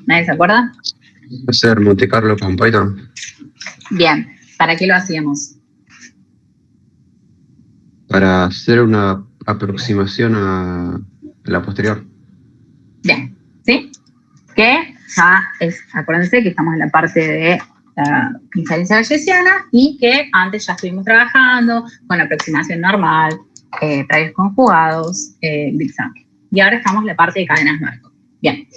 ¿Nadie se acuerda? Hacer Monte Carlo con Python. Bien, ¿para qué lo hacíamos? Para hacer una aproximación a la posterior. Bien, ¿sí? Que ya es, acuérdense que estamos en la parte de la inferencia bayesiana y que antes ya estuvimos trabajando con aproximación normal, radios conjugados, Big Sample. Y ahora estamos en la parte de cadenas Markov. Bien,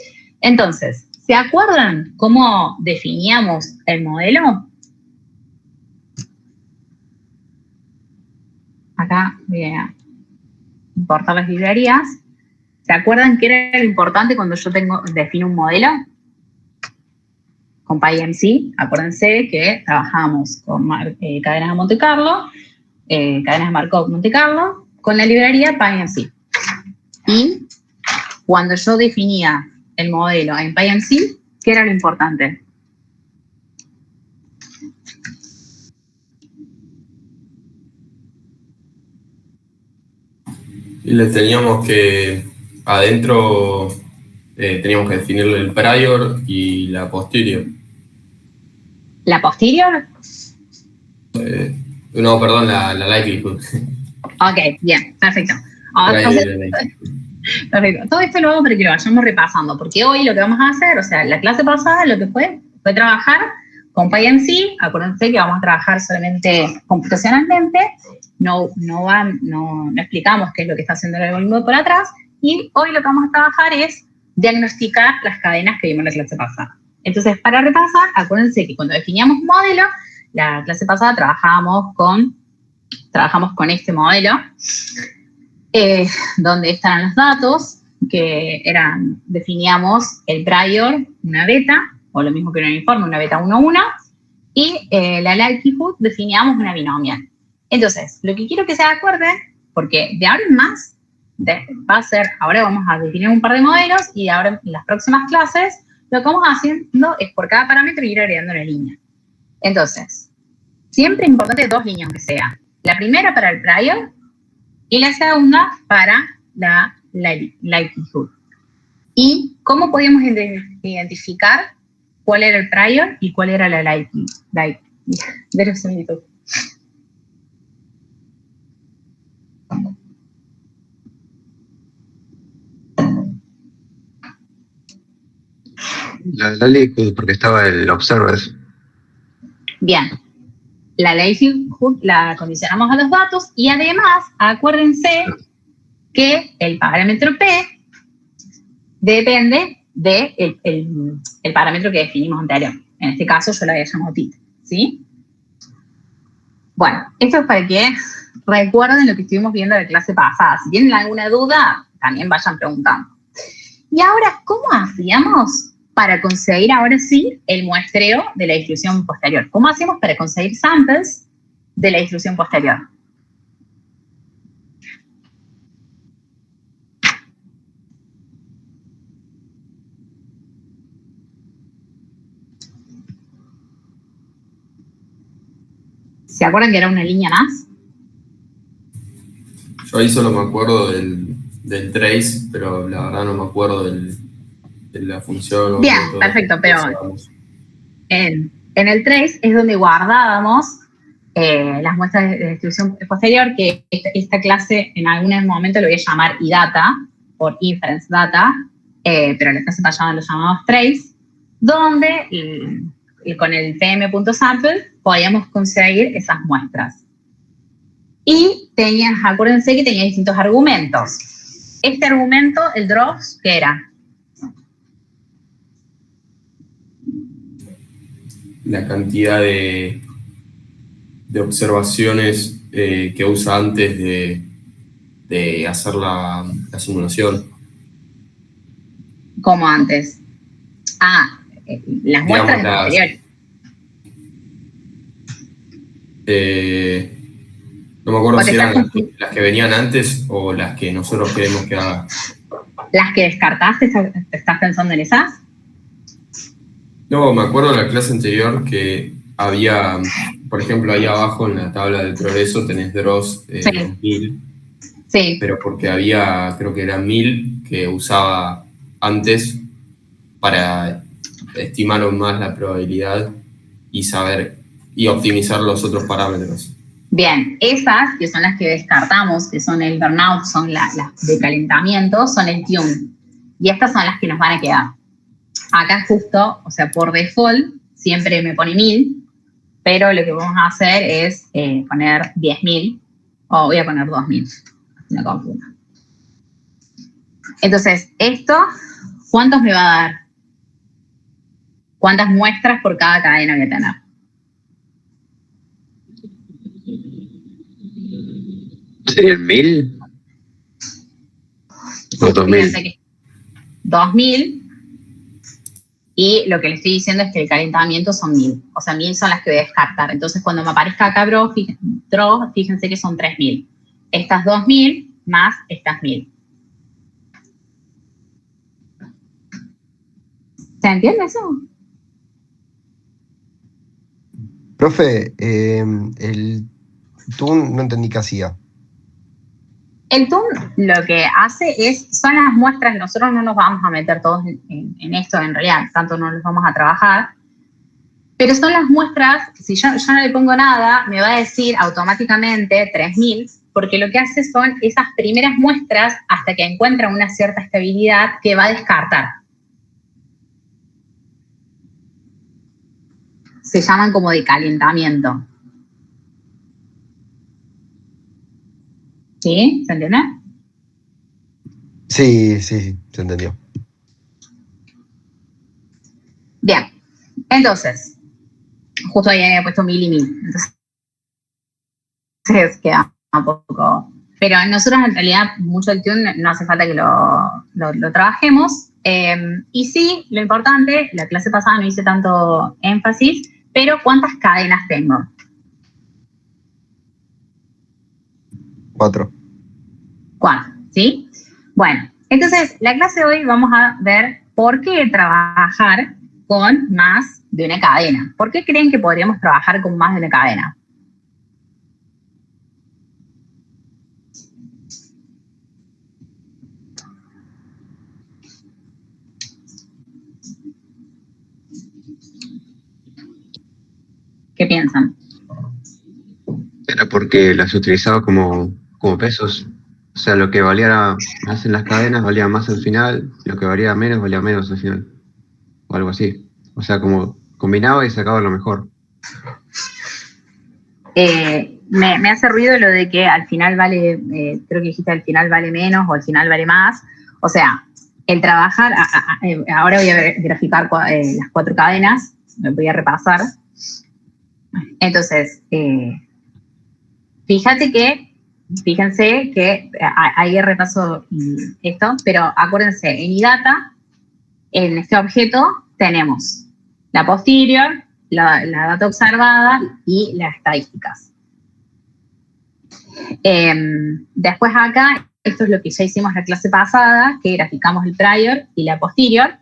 entonces, ¿se acuerdan cómo definíamos el modelo? Acá voy a importar las librerías. ¿Se acuerdan qué era lo importante cuando yo defino un modelo? Con PyMC, acuérdense que trabajamos con cadenas de Monte Carlo, cadenas de Markov Monte Carlo, con la librería PyMC. Y cuando yo definía el modelo en PyMC, ¿qué era lo importante? Y le teníamos que, adentro, teníamos que definir el prior y la posterior. ¿La posterior? No, perdón, la likelihood. Ok, bien, perfecto. Ahora, perfecto. Todo esto lo vamos para que lo vayamos repasando, porque hoy lo que vamos a hacer, o sea, la clase pasada lo que fue trabajar con PyMC. Acuérdense que vamos a trabajar solamente computacionalmente, no explicamos qué es lo que está haciendo el algoritmo por atrás, y hoy lo que vamos a trabajar es diagnosticar las cadenas que vimos en la clase pasada. Entonces, para repasar, acuérdense que cuando definíamos un modelo, la clase pasada trabajamos con este modelo, donde están los datos, que definíamos el prior, una beta, o lo mismo que un uniforme, una beta 1,1, y la likelihood definíamos una binomial. Entonces, lo que quiero que se acuerden, porque de ahora en más, ahora vamos a definir un par de modelos, y ahora en las próximas clases, lo que vamos haciendo es por cada parámetro ir agregando una línea. Entonces, siempre es importante 2 líneas que sea. La primera para el prior, y la segunda para la likelihood. ¿Y cómo podíamos identificar cuál era el prior y cuál era la likelihood? La likelihood, porque estaba el observer. Bien. La likelihood la condicionamos a los datos y además, acuérdense que el parámetro P depende del parámetro que definimos anterior. En este caso yo la había llamado tita, ¿sí? Bueno, esto es para que recuerden lo que estuvimos viendo en la clase pasada. Si tienen alguna duda, también vayan preguntando. Y ahora, ¿cómo hacíamos para conseguir ahora sí el muestreo de la distribución posterior? ¿Cómo hacemos para conseguir samples de la distribución posterior? ¿Se acuerdan que era una línea más? Yo ahí solo me acuerdo del trace, pero la verdad no me acuerdo de la función. Bien, perfecto, pero en el trace es donde guardábamos las muestras de distribución posterior, que esta clase en algún momento lo voy a llamar IData, por Inference Data, pero en la clase pasada lo llamamos trace, donde con el pm.sample podíamos conseguir esas muestras. Y acuérdense que tenía distintos argumentos. Este argumento, el drops, ¿qué era? La cantidad de observaciones que usa antes de hacer la simulación. ¿Cómo antes? Las muestras de posterior. No me acuerdo si eran las que venían antes o las que nosotros queremos que haga. ¿Las que descartaste? ¿Estás pensando en esas? No, me acuerdo en la clase anterior que había, por ejemplo, ahí abajo en la tabla del progreso tenés drops 1000. Sí. Pero porque había, creo que eran 1000 que usaba antes para estimaron más la probabilidad y saber y optimizar los otros parámetros. Bien, esas que son las que descartamos, que son el burnout, son las de calentamiento, son el tune. Y estas son las que nos van a quedar. Acá justo, o sea, por default, siempre me pone 1000, pero lo que vamos a hacer es poner 10.000, o voy a poner 2000, no confunda. Entonces, esto, ¿cuántos me va a dar? ¿Cuántas muestras por cada cadena voy a tener? ¿Serían 1000? ¿O 2000? Fíjense que 2000, y lo que le estoy diciendo es que el calentamiento son 1000. O sea, 1000 son las que voy a descartar. Entonces, cuando me aparezca acá draw, fíjense que son 3000. Estas 2000 más estas 1000. ¿Se entiende eso? Profe, el TUN no entendí qué hacía. El TUN lo que hace son las muestras, nosotros no nos vamos a meter todos en esto, en realidad, tanto no los vamos a trabajar, pero son las muestras, si yo no le pongo nada, me va a decir automáticamente 3000, porque lo que hace son esas primeras muestras hasta que encuentra una cierta estabilidad que va a descartar. Se llaman como de calentamiento. ¿Sí? ¿Se entiende? Sí, se entendió. Bien. Entonces, justo ahí había puesto 1000 y 1000. Entonces queda un poco... Pero nosotros en realidad mucho el tune no hace falta que lo trabajemos. Y sí, lo importante, la clase pasada no hice tanto énfasis, pero ¿cuántas cadenas tengo? 4. 4, ¿sí? Bueno, entonces la clase de hoy vamos a ver por qué trabajar con más de una cadena. ¿Por qué creen que podríamos trabajar con más de una cadena? ¿Qué piensan? Era porque las utilizaba como pesos. O sea, lo que valía más en las cadenas valía más al final, lo que valía menos al final. O algo así. O sea, como combinaba y sacaba lo mejor. Me hace ruido lo de que al final vale, creo que dijiste al final vale menos o al final vale más. O sea, el trabajar, ahora voy a graficar las 4 cadenas, me voy a repasar. Entonces, fíjense que ahí repaso esto, pero acuérdense, en iData, en este objeto, tenemos la posterior, la data observada y las estadísticas. Después acá, esto es lo que ya hicimos la clase pasada, que graficamos el prior y la posterior.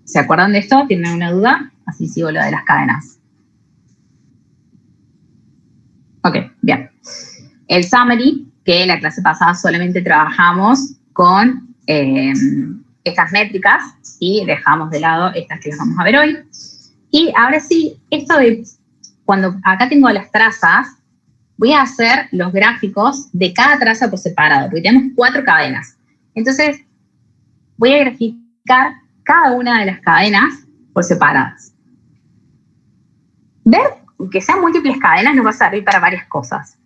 ¿Se acuerdan de esto? ¿Tienen alguna duda? Así sigo lo de las cadenas. Ok, bien. El summary, que la clase pasada solamente trabajamos con estas métricas y dejamos de lado estas que las vamos a ver hoy. Y ahora sí, esto de cuando acá tengo las trazas, voy a hacer los gráficos de cada traza por separado, porque tenemos 4 cadenas. Entonces, voy a graficar cada una de las cadenas por separadas. Ver que sean múltiples cadenas nos va a servir para varias cosas.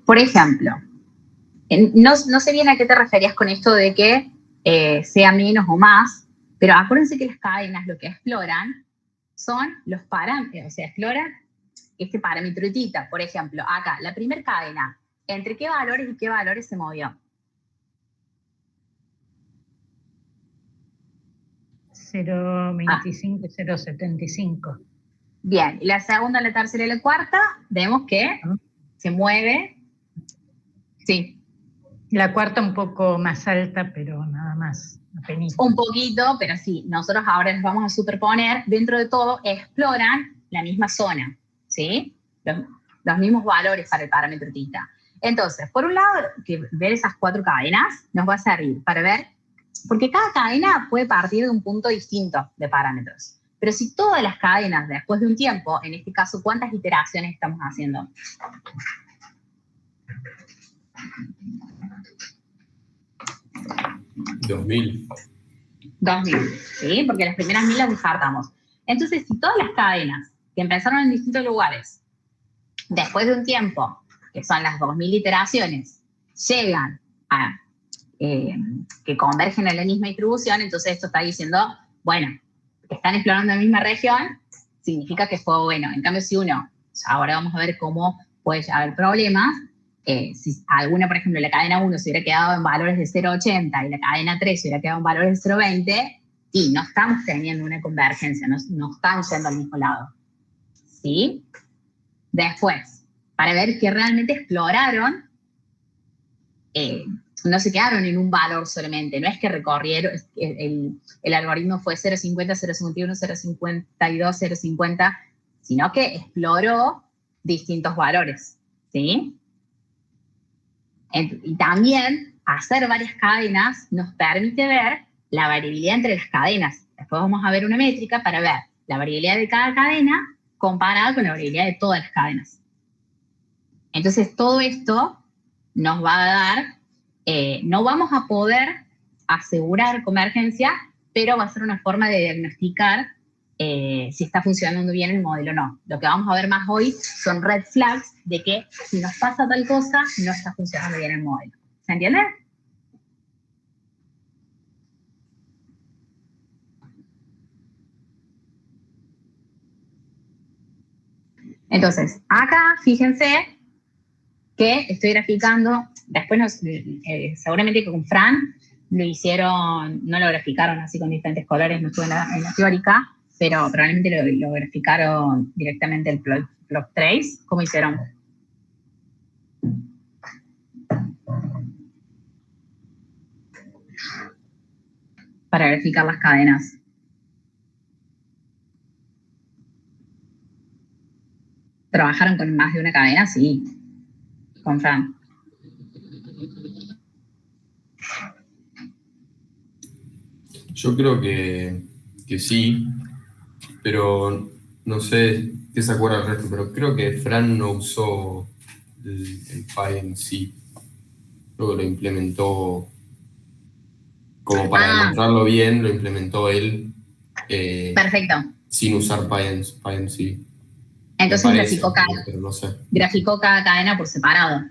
Por ejemplo, no sé bien a qué te referías con esto de que sea menos o más, pero acuérdense que las cadenas lo que exploran son los parámetros, o sea, exploran este parámetro tita. Por ejemplo, acá, la primera cadena, ¿entre qué valores y qué valores se movió? 0,25 y 0,75. Bien, y la segunda, la tercera y la cuarta, vemos que se mueve. Sí. La cuarta un poco más alta, pero nada más. Un poquito, pero sí, nosotros ahora nos vamos a superponer, dentro de todo, exploran la misma zona, ¿sí? Los mismos valores para el parámetro tita. Entonces, por un lado, ver esas 4 cadenas nos va a servir para ver, porque cada cadena puede partir de un punto distinto de parámetros. Pero si todas las cadenas, después de un tiempo, en este caso, ¿cuántas iteraciones estamos haciendo? $2000. 2000, ¿sí? Porque las primeras 1000 las descartamos. Entonces, si todas las cadenas que empezaron en distintos lugares, después de un tiempo, que son las 2000 iteraciones, llegan a que convergen en la misma distribución, entonces esto está diciendo, bueno, que están explorando la misma región, significa que fue bueno. En cambio, si uno, ahora vamos a ver cómo puede haber problemas, si alguna, por ejemplo, la cadena 1 se hubiera quedado en valores de 0,80 y la cadena 3 se hubiera quedado en valores de 0,20, y no estamos teniendo una convergencia, no están yendo al mismo lado. ¿Sí? Después, para ver qué realmente exploraron, no se quedaron en un valor solamente, no es que recorrieron, el algoritmo fue 0,50, 0,51, 0,52, 0,50, sino que exploró distintos valores, ¿sí? Y también hacer varias cadenas nos permite ver la variabilidad entre las cadenas. Después vamos a ver una métrica para ver la variabilidad de cada cadena comparada con la variabilidad de todas las cadenas. Entonces, todo esto nos va a dar, no vamos a poder asegurar convergencia, pero va a ser una forma de diagnosticar si está funcionando bien el modelo o no. Lo que vamos a ver más hoy son red flags de que si nos pasa tal cosa, no está funcionando bien el modelo. ¿Se entiende? Entonces, acá fíjense que estoy graficando, después seguramente que con Fran lo hicieron, no lo graficaron así con diferentes colores, no estuve en la teórica, pero probablemente lo graficaron directamente el plot trace. ¿Cómo hicieron? Para graficar las cadenas. ¿Trabajaron con más de una cadena? Sí, con Fran. Yo creo que sí, pero no sé qué se acuerda el resto, pero creo que Fran no usó el Py en sí. Creo que lo implementó como para demostrarlo bien, lo implementó él. Perfecto. Sin usar Py en sí. Entonces pero no sé. Graficó cada cadena por separado.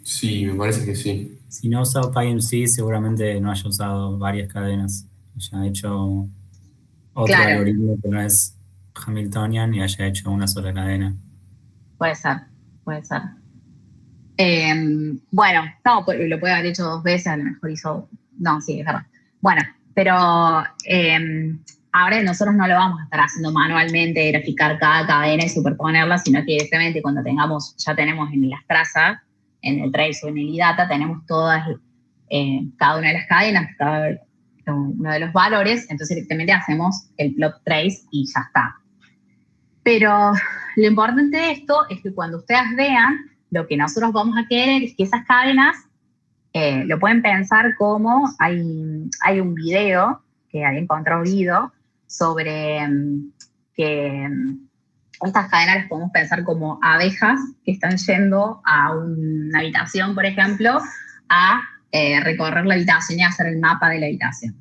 Sí, me parece que sí. Si no ha usado PyMC, seguramente no haya usado varias cadenas. Haya hecho otro algoritmo que no es Hamiltonian y haya hecho una sola cadena. Puede ser, puede ser. Bueno, no, lo puede haber hecho 2 veces, a lo mejor hizo... No, sí, es verdad. Bueno, pero ahora nosotros no lo vamos a estar haciendo manualmente, graficar cada cadena y superponerla, sino que directamente cuando ya tenemos en las trazas, en el trace o en el IDATA, tenemos todas, cada una de las cadenas, cada uno de los valores, entonces directamente hacemos el plot trace y ya está. Pero lo importante de esto es que cuando ustedes vean, lo que nosotros vamos a querer es que esas cadenas lo pueden pensar como hay un video que había encontrado sobre que estas cadenas las podemos pensar como abejas que están yendo a una habitación, por ejemplo, a recorrer la habitación y hacer el mapa de la habitación.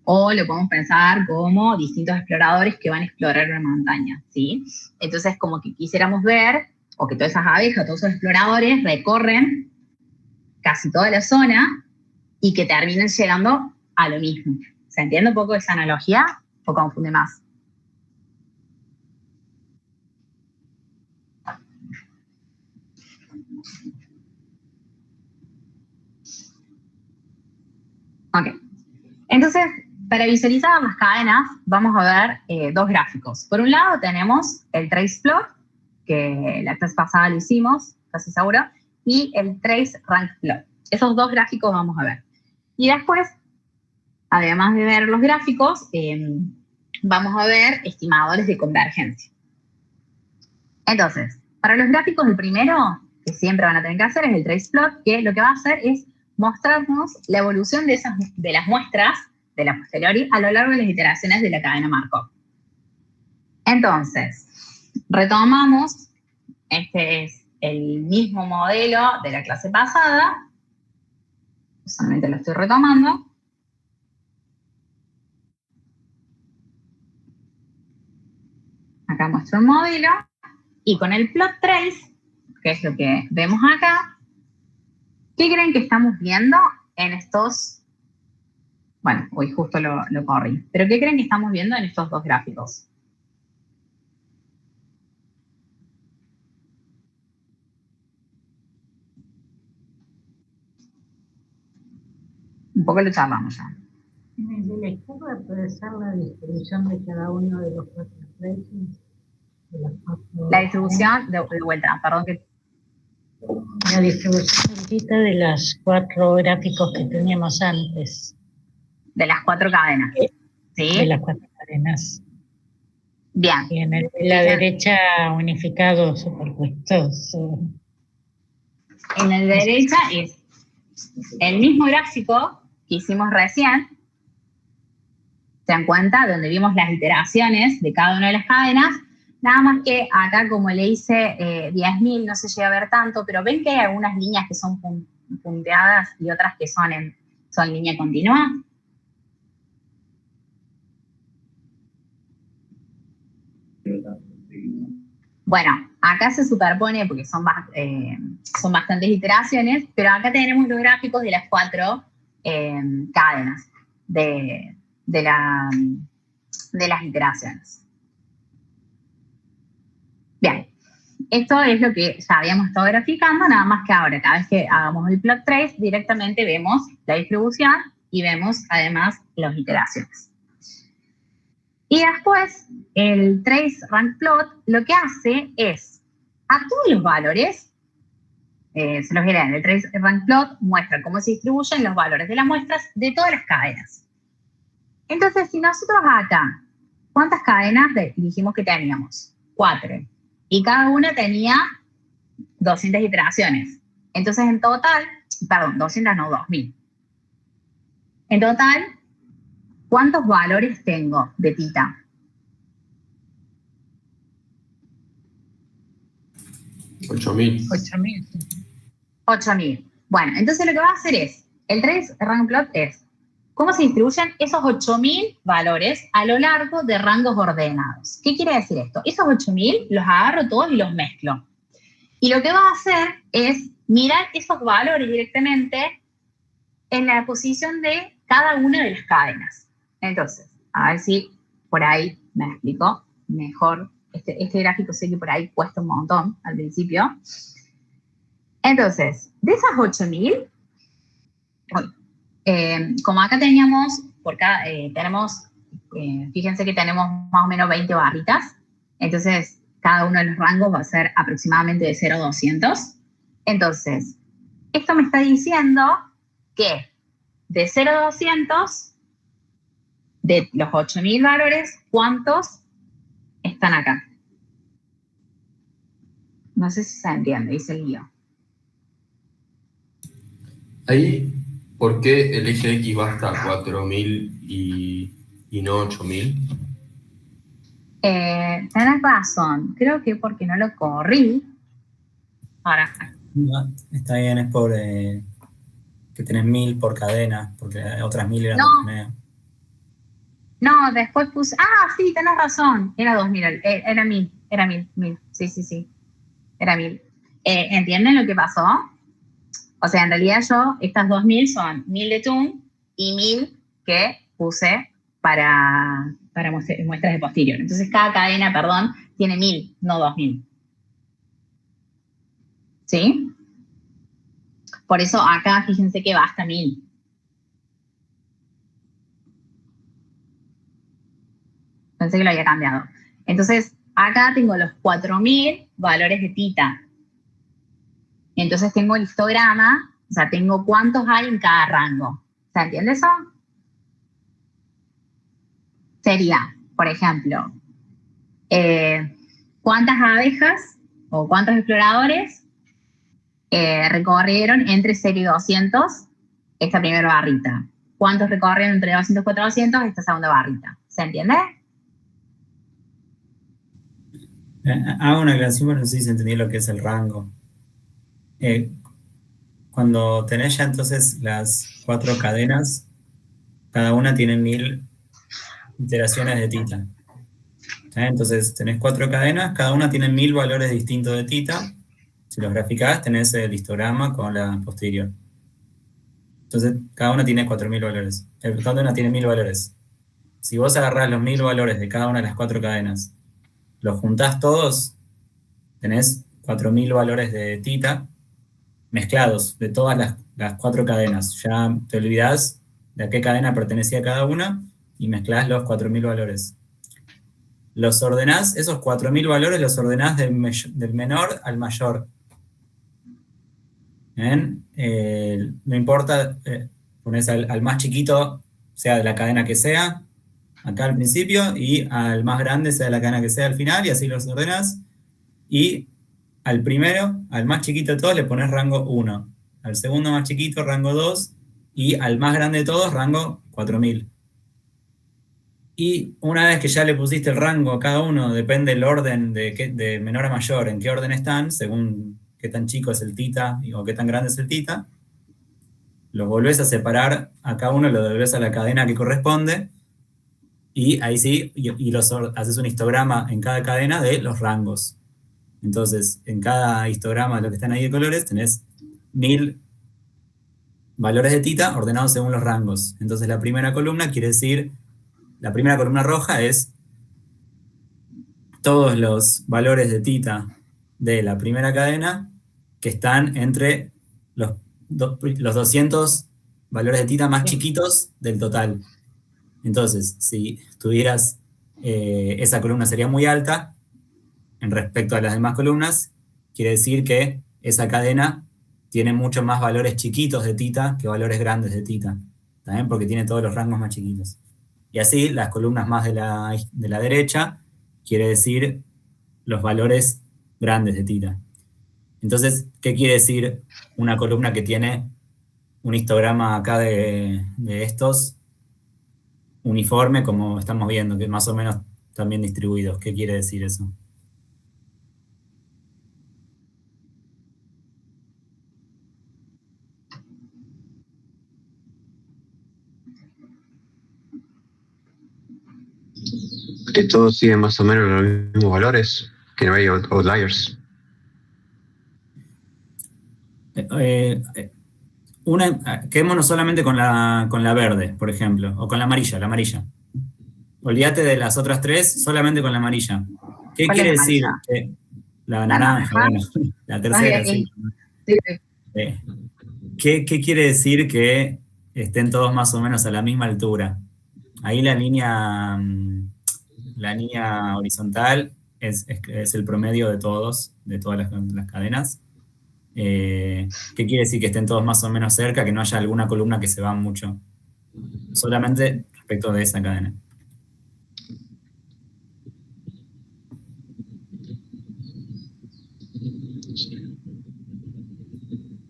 O lo podemos pensar como distintos exploradores que van a explorar una montaña, ¿sí? Entonces, como que quisiéramos ver, o que todas esas abejas, todos esos exploradores recorren casi toda la zona y que terminen llegando a lo mismo. ¿Se entiende un poco esa analogía o confunde más? Ok. Entonces, para visualizar las cadenas, vamos a ver 2 gráficos. Por un lado tenemos el trace plot, que la clase pasada lo hicimos, casi seguro, y el trace rank plot. Esos 2 gráficos vamos a ver. Y después, además de ver los gráficos, vamos a ver estimadores de convergencia. Entonces, Para los gráficos, el primero que siempre van a tener que hacer es el trace plot, que lo que va a hacer es mostrarnos la evolución de las muestras de la posteriori a lo largo de las iteraciones de la cadena Markov. Entonces, retomamos, este es el mismo modelo de la clase pasada, solamente lo estoy retomando. Acá muestro el modelo, y con el plot trace, que es lo que vemos acá, ¿qué creen que estamos viendo en estos? Bueno, hoy justo lo corrí, pero ¿qué creen que estamos viendo en estos dos gráficos? Un poco lo charlamos ya. En el de la izquierda puede ser la distribución de cada uno de los 4 traces. La distribución, de vuelta, perdón que... La distribución ahorita de las 4 gráficos que teníamos antes. De las 4 cadenas, ¿sí? De las 4 cadenas. Bien. Y en el de la derecha unificados, superpuestos. En el de derecha es el mismo gráfico que hicimos recién. ¿Se dan cuenta? Donde vimos las iteraciones de cada una de las cadenas. Nada más que acá, como le hice 10.000, no se llega a ver tanto, pero ven que hay algunas líneas que son punteadas y otras que son línea continua. Bueno, acá se superpone porque son bastantes iteraciones, pero acá tenemos los gráficos de las 4 cadenas de las iteraciones. Bien, esto es lo que ya habíamos estado graficando, nada más que ahora, cada vez que hagamos el plot trace, directamente vemos la distribución y vemos además las iteraciones. Y después, el trace rank plot lo que hace es, a todos los valores, se los diré, el trace rank plot muestra cómo se distribuyen los valores de las muestras de todas las cadenas. Entonces, si nosotros acá, ¿cuántas cadenas dijimos que teníamos? 4. Y cada una tenía 200 iteraciones. Entonces, en total, perdón, 200 no, 2000. En total, ¿cuántos valores tengo de tita? 8.000. 8.000. Bueno, entonces lo que va a hacer es, el trace rank plot es, ¿cómo se distribuyen esos 8.000 valores a lo largo de rangos ordenados? ¿Qué quiere decir esto? Esos 8.000 los agarro todos y los mezclo. Y lo que va a hacer es mirar esos valores directamente en la posición de cada una de las cadenas. Entonces, a ver si por ahí me explico mejor. Este gráfico sé que por ahí cuesta un montón al principio. Entonces, de esas 8.000, como acá teníamos, fíjense que tenemos más o menos 20 barritas, entonces cada uno de los rangos va a ser aproximadamente de 0 a 200. Entonces, esto me está diciendo que de 0 a 200, de los 8.000 valores, ¿cuántos están acá? No sé si se entiende, dice el guío. Ahí, ¿por qué el eje X va hasta 4.000 y no 8.000? Tenés razón, creo que porque no lo corrí. Ahora. No, está bien, es por que tenés 1.000 por cadena, porque otras 1.000 eran No. No, después puse... Ah, sí, tenés razón. Era 2.000, era 1.000. Sí. Era 1.000. ¿Entienden lo que pasó? O sea, en realidad estas 2.000 son 1.000 de Toon y 1.000 que puse para muestras de posterior. Entonces, cada cadena, perdón, tiene 1.000, no 2.000. ¿Sí? Por eso acá, fíjense que va hasta 1.000. Pensé que lo había cambiado. Entonces, acá tengo los 4.000 valores de tita. Entonces tengo el histograma, o sea, tengo cuántos hay en cada rango. ¿Se entiende eso? Sería, por ejemplo, ¿cuántas abejas o cuántos exploradores recorrieron entre 0 y 200 esta primera barrita. ¿Cuántos recorrieron entre 200 y 400 esta segunda barrita? ¿Se entiende? Hago una aclaración, pero no sé si se entendió lo que es el rango. Cuando tenés ya entonces las 4 cadenas, cada una tiene 1000 iteraciones de tita. Entonces tenés 4 cadenas, cada una tiene 1000 valores distintos de tita. Si los graficás, tenés el histograma con la posterior. Entonces, cada una tiene 4000 valores. Cada una tiene 1000 valores. Si vos agarrás los 1000 valores de cada una de las 4 cadenas, los juntás todos, tenés 4000 valores de tita mezclados de todas las 4 cadenas. Ya te olvidás de a qué cadena pertenecía cada una y mezclás los 4000 valores. Los ordenás, esos 4000 valores los ordenás del menor al mayor. No importa, pones al más chiquito, sea de la cadena que sea, acá al principio, y al más grande, sea de la cadena que sea al final, y así los ordenás. Y al primero, al más chiquito de todos, le pones rango 1. Al segundo más chiquito, rango 2. Y al más grande de todos, rango 4000. Y una vez que ya le pusiste el rango a cada uno, depende el orden de menor a mayor, en qué orden están, según qué tan chico es el tita o qué tan grande es el tita, los volvés a separar a cada uno, lo devolvés a la cadena que corresponde, y ahí sí, haces un histograma en cada cadena de los rangos. Entonces, en cada histograma de lo que están ahí de colores, tenés 1000 valores de tita ordenados según los rangos. Entonces, la primera columna quiere decir, la primera columna roja es todos los valores de tita de la primera cadena que están entre los 200 valores de tita más chiquitos del total. Entonces, si tuvieras, esa columna sería muy alta en respecto a las demás columnas, quiere decir que esa cadena tiene muchos más valores chiquitos de tita que valores grandes de tita, ¿también? Porque tiene todos los rangos más chiquitos. Y así, las columnas más de la derecha quiere decir los valores grandes de tita. Entonces, ¿qué quiere decir una columna que tiene un histograma acá de estos uniforme, como estamos viendo, que más o menos también distribuidos? ¿Qué quiere decir eso? Que todos siguen más o menos los mismos valores, que no hay outliers. Quedémonos solamente con la verde, por ejemplo, o con la amarilla. Olvídate de las otras 3, solamente con la amarilla. ¿Qué quiere decir? La naranja, bueno, la tercera, sí. ¿Qué quiere decir que estén todos más o menos a la misma altura? Ahí la línea horizontal es el promedio de todas las cadenas. ¿Qué quiere decir que estén todos más o menos cerca, que no haya alguna columna que se va mucho? Solamente respecto de esa cadena.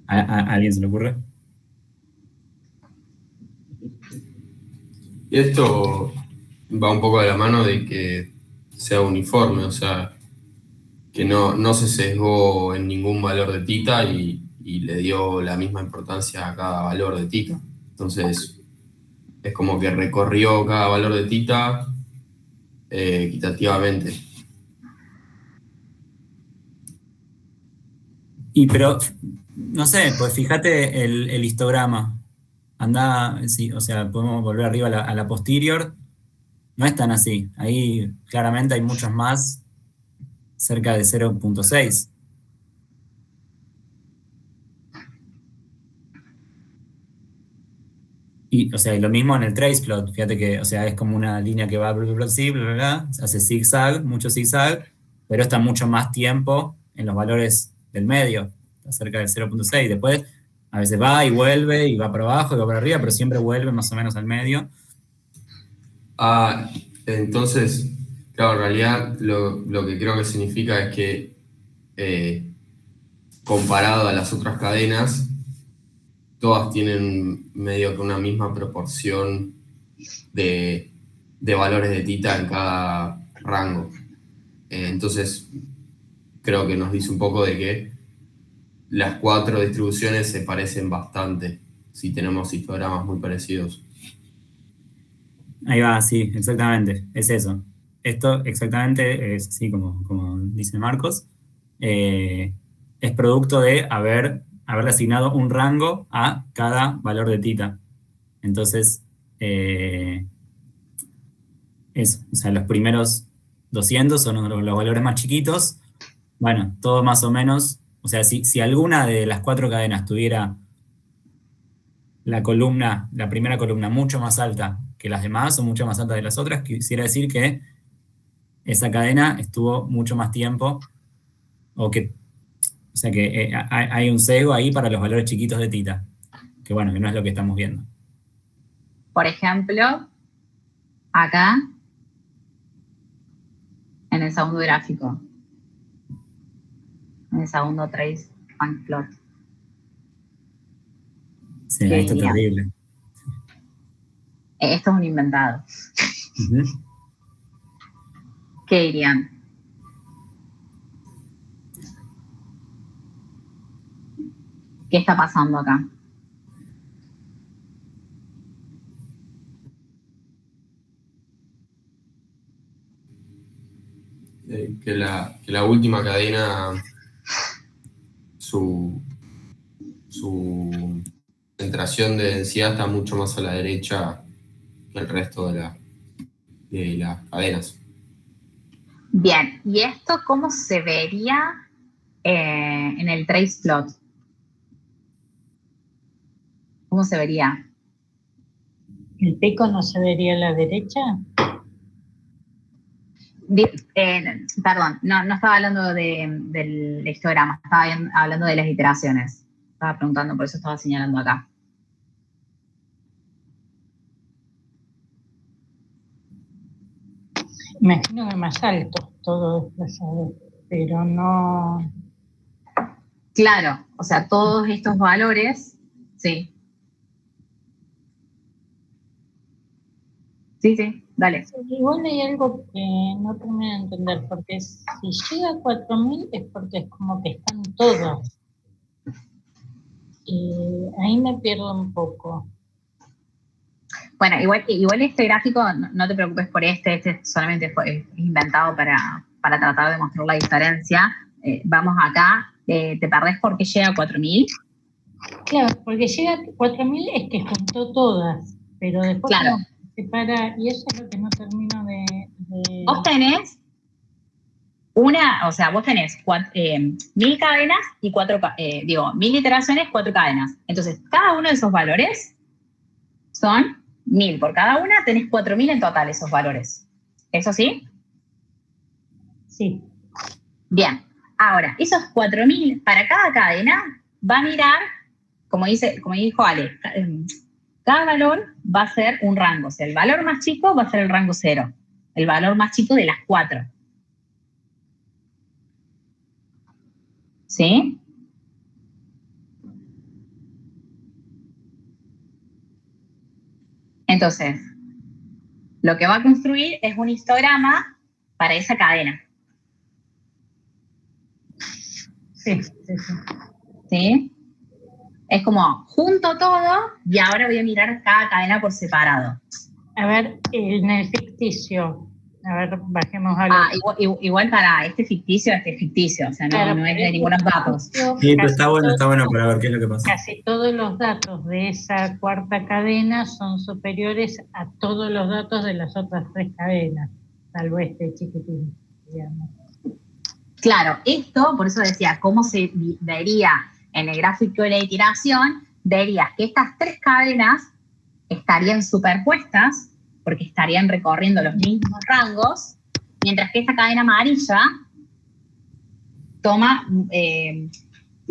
¿A alguien se le ocurre? Y esto va un poco de la mano de que sea uniforme, o sea, que no se sesgó en ningún valor de tita y le dio la misma importancia a cada valor de tita. Entonces, es como que recorrió cada valor de tita equitativamente. Pero, no sé, pues fíjate el histograma. Sí, o sea, podemos volver arriba a la posterior. No es tan así. Ahí claramente hay muchos más cerca de 0.6. Y, o sea, lo mismo en el trace plot. Fíjate que, o sea, es como una línea que va así, hace zigzag, mucho zigzag, pero está mucho más tiempo en los valores del medio, está cerca del 0.6. Después, a veces va y vuelve, y va para abajo, y va para arriba, pero siempre vuelve más o menos al medio. Entonces, claro, en realidad lo que creo que significa es que comparado a las otras cadenas, todas tienen medio que una misma proporción de valores de tita en cada rango. Entonces, creo que nos dice un poco de que las 4 distribuciones se parecen bastante, si tenemos histogramas muy parecidos. Ahí va, sí, exactamente, es eso. Esto exactamente es, sí, como dice Marcos, es producto de haberle asignado un rango a cada valor de tita. Entonces, eso, o sea, los primeros 200 son los valores más chiquitos. Bueno, todo más o menos, o sea, si alguna de las 4 cadenas tuviera la primera columna mucho más alta que las demás o mucho más alta de las otras, quisiera decir que esa cadena estuvo mucho más tiempo o sea que hay un sesgo ahí para los valores chiquitos de tita, que bueno, que no es lo que estamos viendo. Por ejemplo, acá, en el segundo gráfico, en el segundo trace rank plot. Sí, ahí está terrible. Esto es un inventado. ¿Qué dirían? ¿Qué está pasando acá? Que la última cadena, su concentración de densidad está mucho más a la derecha que el resto de las cadenas. Bien, ¿y esto cómo se vería en el trace plot? ¿Cómo se vería? ¿El pico no se vería a la derecha? Perdón, no estaba hablando del histograma, estaba hablando de las iteraciones. Estaba preguntando, por eso estaba señalando acá. Imagino que más alto todo desplazado, pero no... Claro, o sea, todos estos valores, sí. Sí, dale. Igual hay algo que no termino de entender, porque si llega a 4000 es porque es como que están todas. Y ahí me pierdo un poco. Bueno, igual este gráfico, no te preocupes por este solamente es inventado para tratar de mostrar la diferencia. Vamos acá, te perdés porque llega a 4000. Claro, porque llega a 4000 es que juntó todas, pero después claro, como se separa, y eso es lo que no termino de... Vos tenés vos tenés 1000 cadenas y 1000 iteraciones, 4 cadenas. Entonces, cada uno de esos valores son 1000 por cada una, tenés 4000 en total esos valores. ¿Eso sí? Sí. Bien. Ahora, esos 4000 para cada cadena va a mirar, como dijo Ale, cada valor va a ser un rango. O sea, el valor más chico va a ser el rango 0. El valor más chico de las 4. ¿Sí? Entonces, lo que va a construir es un histograma para esa cadena. Sí. ¿Sí? Es como, junto todo y ahora voy a mirar cada cadena por separado. A ver, en el ficticio, a ver, bajemos algo. Igual para este es ficticio, o sea, claro, no es de ningunos datos. Sí, pero está bueno para ver qué es lo que pasa. Casi todos los datos de esa cuarta cadena son superiores a todos los datos de las otras 3 cadenas, salvo este chiquitín, digamos. Claro, esto, por eso decía, cómo se vería en el gráfico de la iteración, verías que estas 3 cadenas estarían superpuestas, porque estarían recorriendo los mismos rangos, mientras que esta cadena amarilla toma,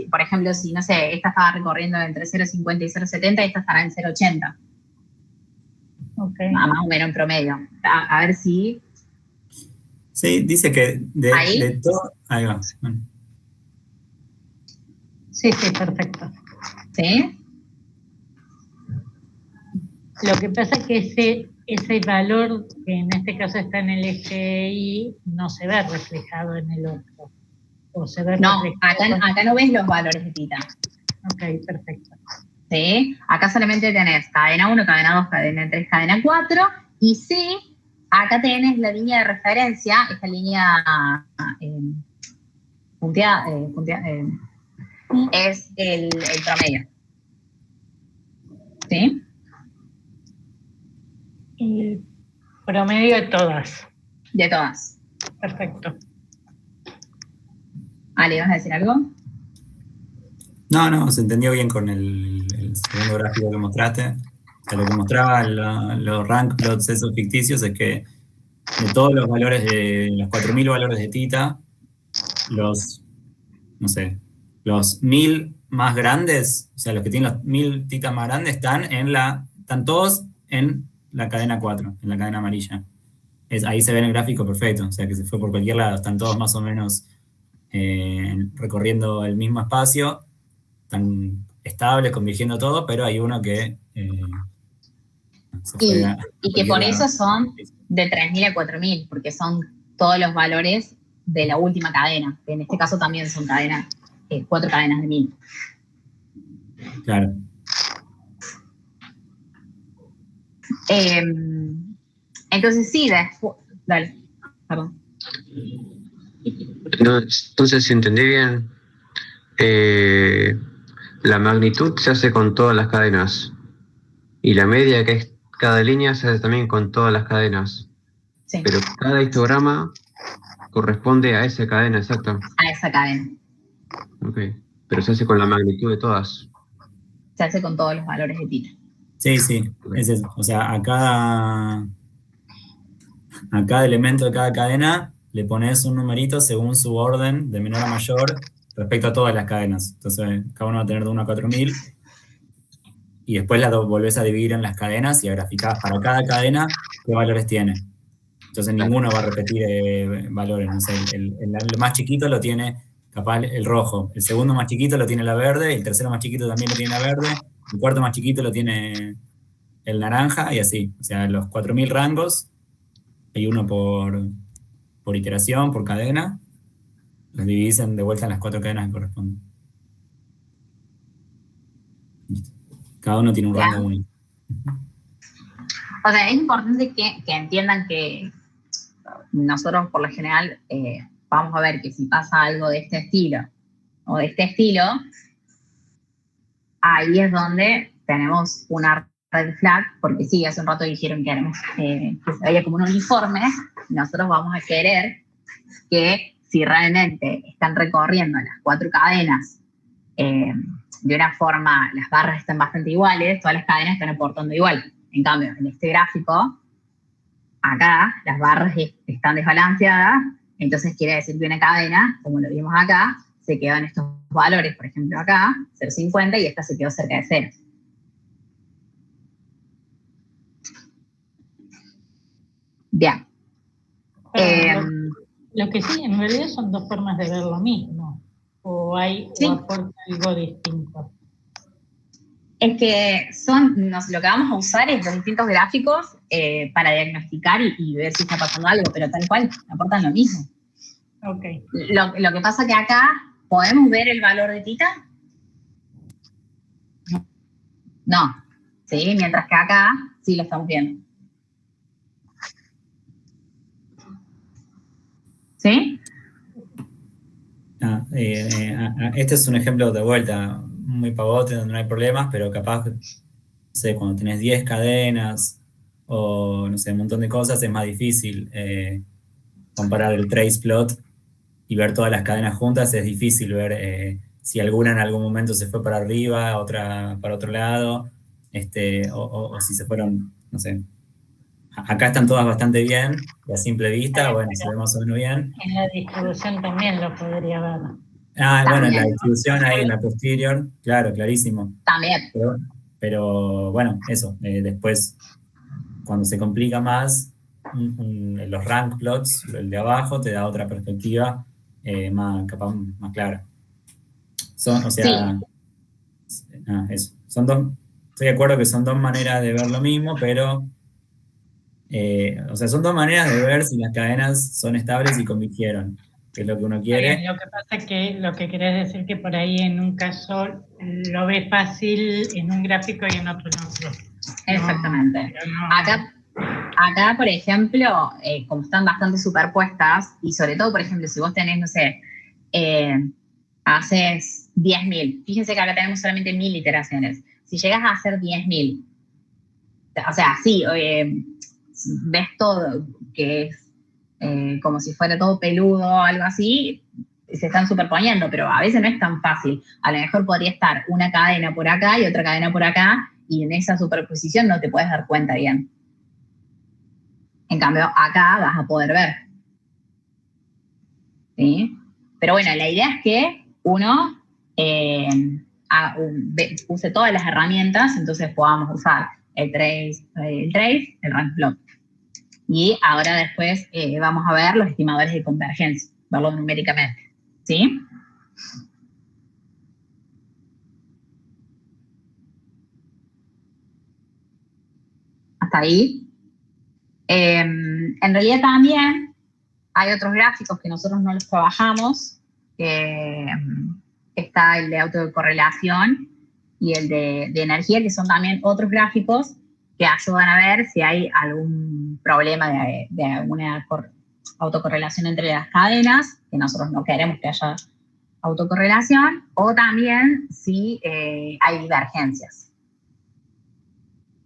por ejemplo, si, no sé, esta estaba recorriendo entre 0,50 y 0,70, esta estará en 0,80. Okay. Más o menos en promedio. A ver si... Sí, dice que de todo... Ahí va. Bueno. Sí, perfecto. ¿Sí? Lo que pasa es que ese valor que en este caso está en el eje Y no se ve reflejado en el otro. O se ve No, reflejado acá no ves los valores de tita. Ok, perfecto. ¿Sí? Acá solamente tenés cadena 1, cadena 2, cadena 3, cadena 4. Y sí, acá tenés la línea de referencia, esta línea punteada, es el promedio. ¿Sí? Y promedio de todas. De todas. Perfecto. Ale, ¿vas a decir algo? No, se entendió bien con el segundo gráfico que mostraste. O sea, lo que mostraba los rank plots esos ficticios es que de todos los valores de los 4.000 valores de tita, los 1.000 más grandes, o sea, los que tienen los 1.000 titas más grandes están todos en la cadena 4, en la cadena amarilla. Ahí se ve en el gráfico perfecto, o sea, que se fue por cualquier lado, están todos más o menos recorriendo el mismo espacio, están estables, convirgiendo todo, pero hay uno que se fue a Y que cualquier por lado. eso son de 3.000 a 4.000, porque son todos los valores de la última cadena, que en este caso también son 4 cadenas de 1.000. Claro. Entonces sí, después... Dale, perdón. No, entonces, si entendí bien, la magnitud se hace con todas las cadenas y la media, que es cada línea, se hace también con todas las cadenas. Sí, Pero cada histograma corresponde a esa cadena exacta. a esa cadena. Ok. Pero se hace con la magnitud de todas. Se hace con todos los valores de tita. Sí, es eso. O sea, a cada elemento de cada cadena le pones un numerito según su orden de menor a mayor respecto a todas las cadenas. Entonces, cada uno va a tener de 1 a 4.000 y después las volvés a dividir en las cadenas y a graficar para cada cadena qué valores tiene. Entonces, ninguno va a repetir valores. No sé, el más chiquito lo tiene capaz el rojo, el segundo más chiquito lo tiene la verde, el tercero más chiquito también lo tiene la verde, el cuarto más chiquito lo tiene el naranja y así. O sea, los 4.000 rangos, hay uno por iteración, por cadena, los dividís de vuelta en las 4 cadenas que corresponden. Cada uno tiene un rango único. O sea, es importante que entiendan que nosotros por lo general vamos a ver que si pasa algo de este estilo o de este estilo, ahí es donde tenemos una red flag, porque sí, hace un rato dijeron que se veía como un uniforme, nosotros vamos a querer que si realmente están recorriendo las 4 cadenas de una forma, las barras están bastante iguales, todas las cadenas están aportando igual. En cambio, en este gráfico, acá las barras están desbalanceadas, entonces quiere decir que una cadena, como lo vimos acá, se quedó en estos valores, por ejemplo acá, 0,50, y esta se quedó cerca de 0. Bien. Lo que sí, en realidad son dos formas de ver lo mismo, o aporta algo distinto. Es que lo que vamos a usar es los distintos gráficos para diagnosticar y ver si está pasando algo, pero tal cual, aportan lo mismo. Okay. Lo que pasa que acá, ¿podemos ver el valor de tita? No. Sí, mientras que acá sí lo estamos viendo. ¿Sí? Este es un ejemplo de vuelta muy pavote, donde no hay problemas, pero capaz, no sé, cuando tenés 10 cadenas o, no sé, un montón de cosas, es más difícil comparar el trace plot y ver todas las cadenas juntas. Es difícil ver si alguna en algún momento se fue para arriba, otra para otro lado, o si se fueron, no sé. Acá están todas bastante bien, a simple vista, bueno, se ve más o menos bien. En la distribución también lo podría ver. Bueno, en la distribución ahí en la posterior, claro, clarísimo. También. Pero bueno, eso, después, cuando se complica más, los rank plots, el de abajo, te da otra perspectiva capaz más clara. Eso. Estoy de acuerdo que son dos maneras de ver lo mismo, pero son dos maneras de ver si las cadenas son estables y convergieron, que es lo que uno quiere. Bien, lo que pasa es que lo que querés decir que por ahí en un caso lo ves fácil en un gráfico y en otro en otro. Exactamente. Acá, por ejemplo, como están bastante superpuestas, y sobre todo, por ejemplo, si vos tenés, no sé, haces 10.000, fíjense que acá tenemos solamente 1.000 iteraciones. Si llegas a hacer 10.000, o sea, sí, ves todo, que es como si fuera todo peludo o algo así, se están superponiendo, pero a veces no es tan fácil. A lo mejor podría estar una cadena por acá y otra cadena por acá, y en esa superposición no te puedes dar cuenta bien. En cambio, acá vas a poder ver. ¿Sí? Pero bueno, la idea es que uno use todas las herramientas, entonces podamos usar el trace, el rank plot. Y ahora después vamos a ver los estimadores de convergencia, verlo numéricamente. ¿Sí? Hasta ahí. En realidad también hay otros gráficos que nosotros no los trabajamos, que está el de autocorrelación y el de energía, que son también otros gráficos que ayudan a ver si hay algún problema de alguna autocorrelación entre las cadenas, que nosotros no queremos que haya autocorrelación, o también si hay divergencias.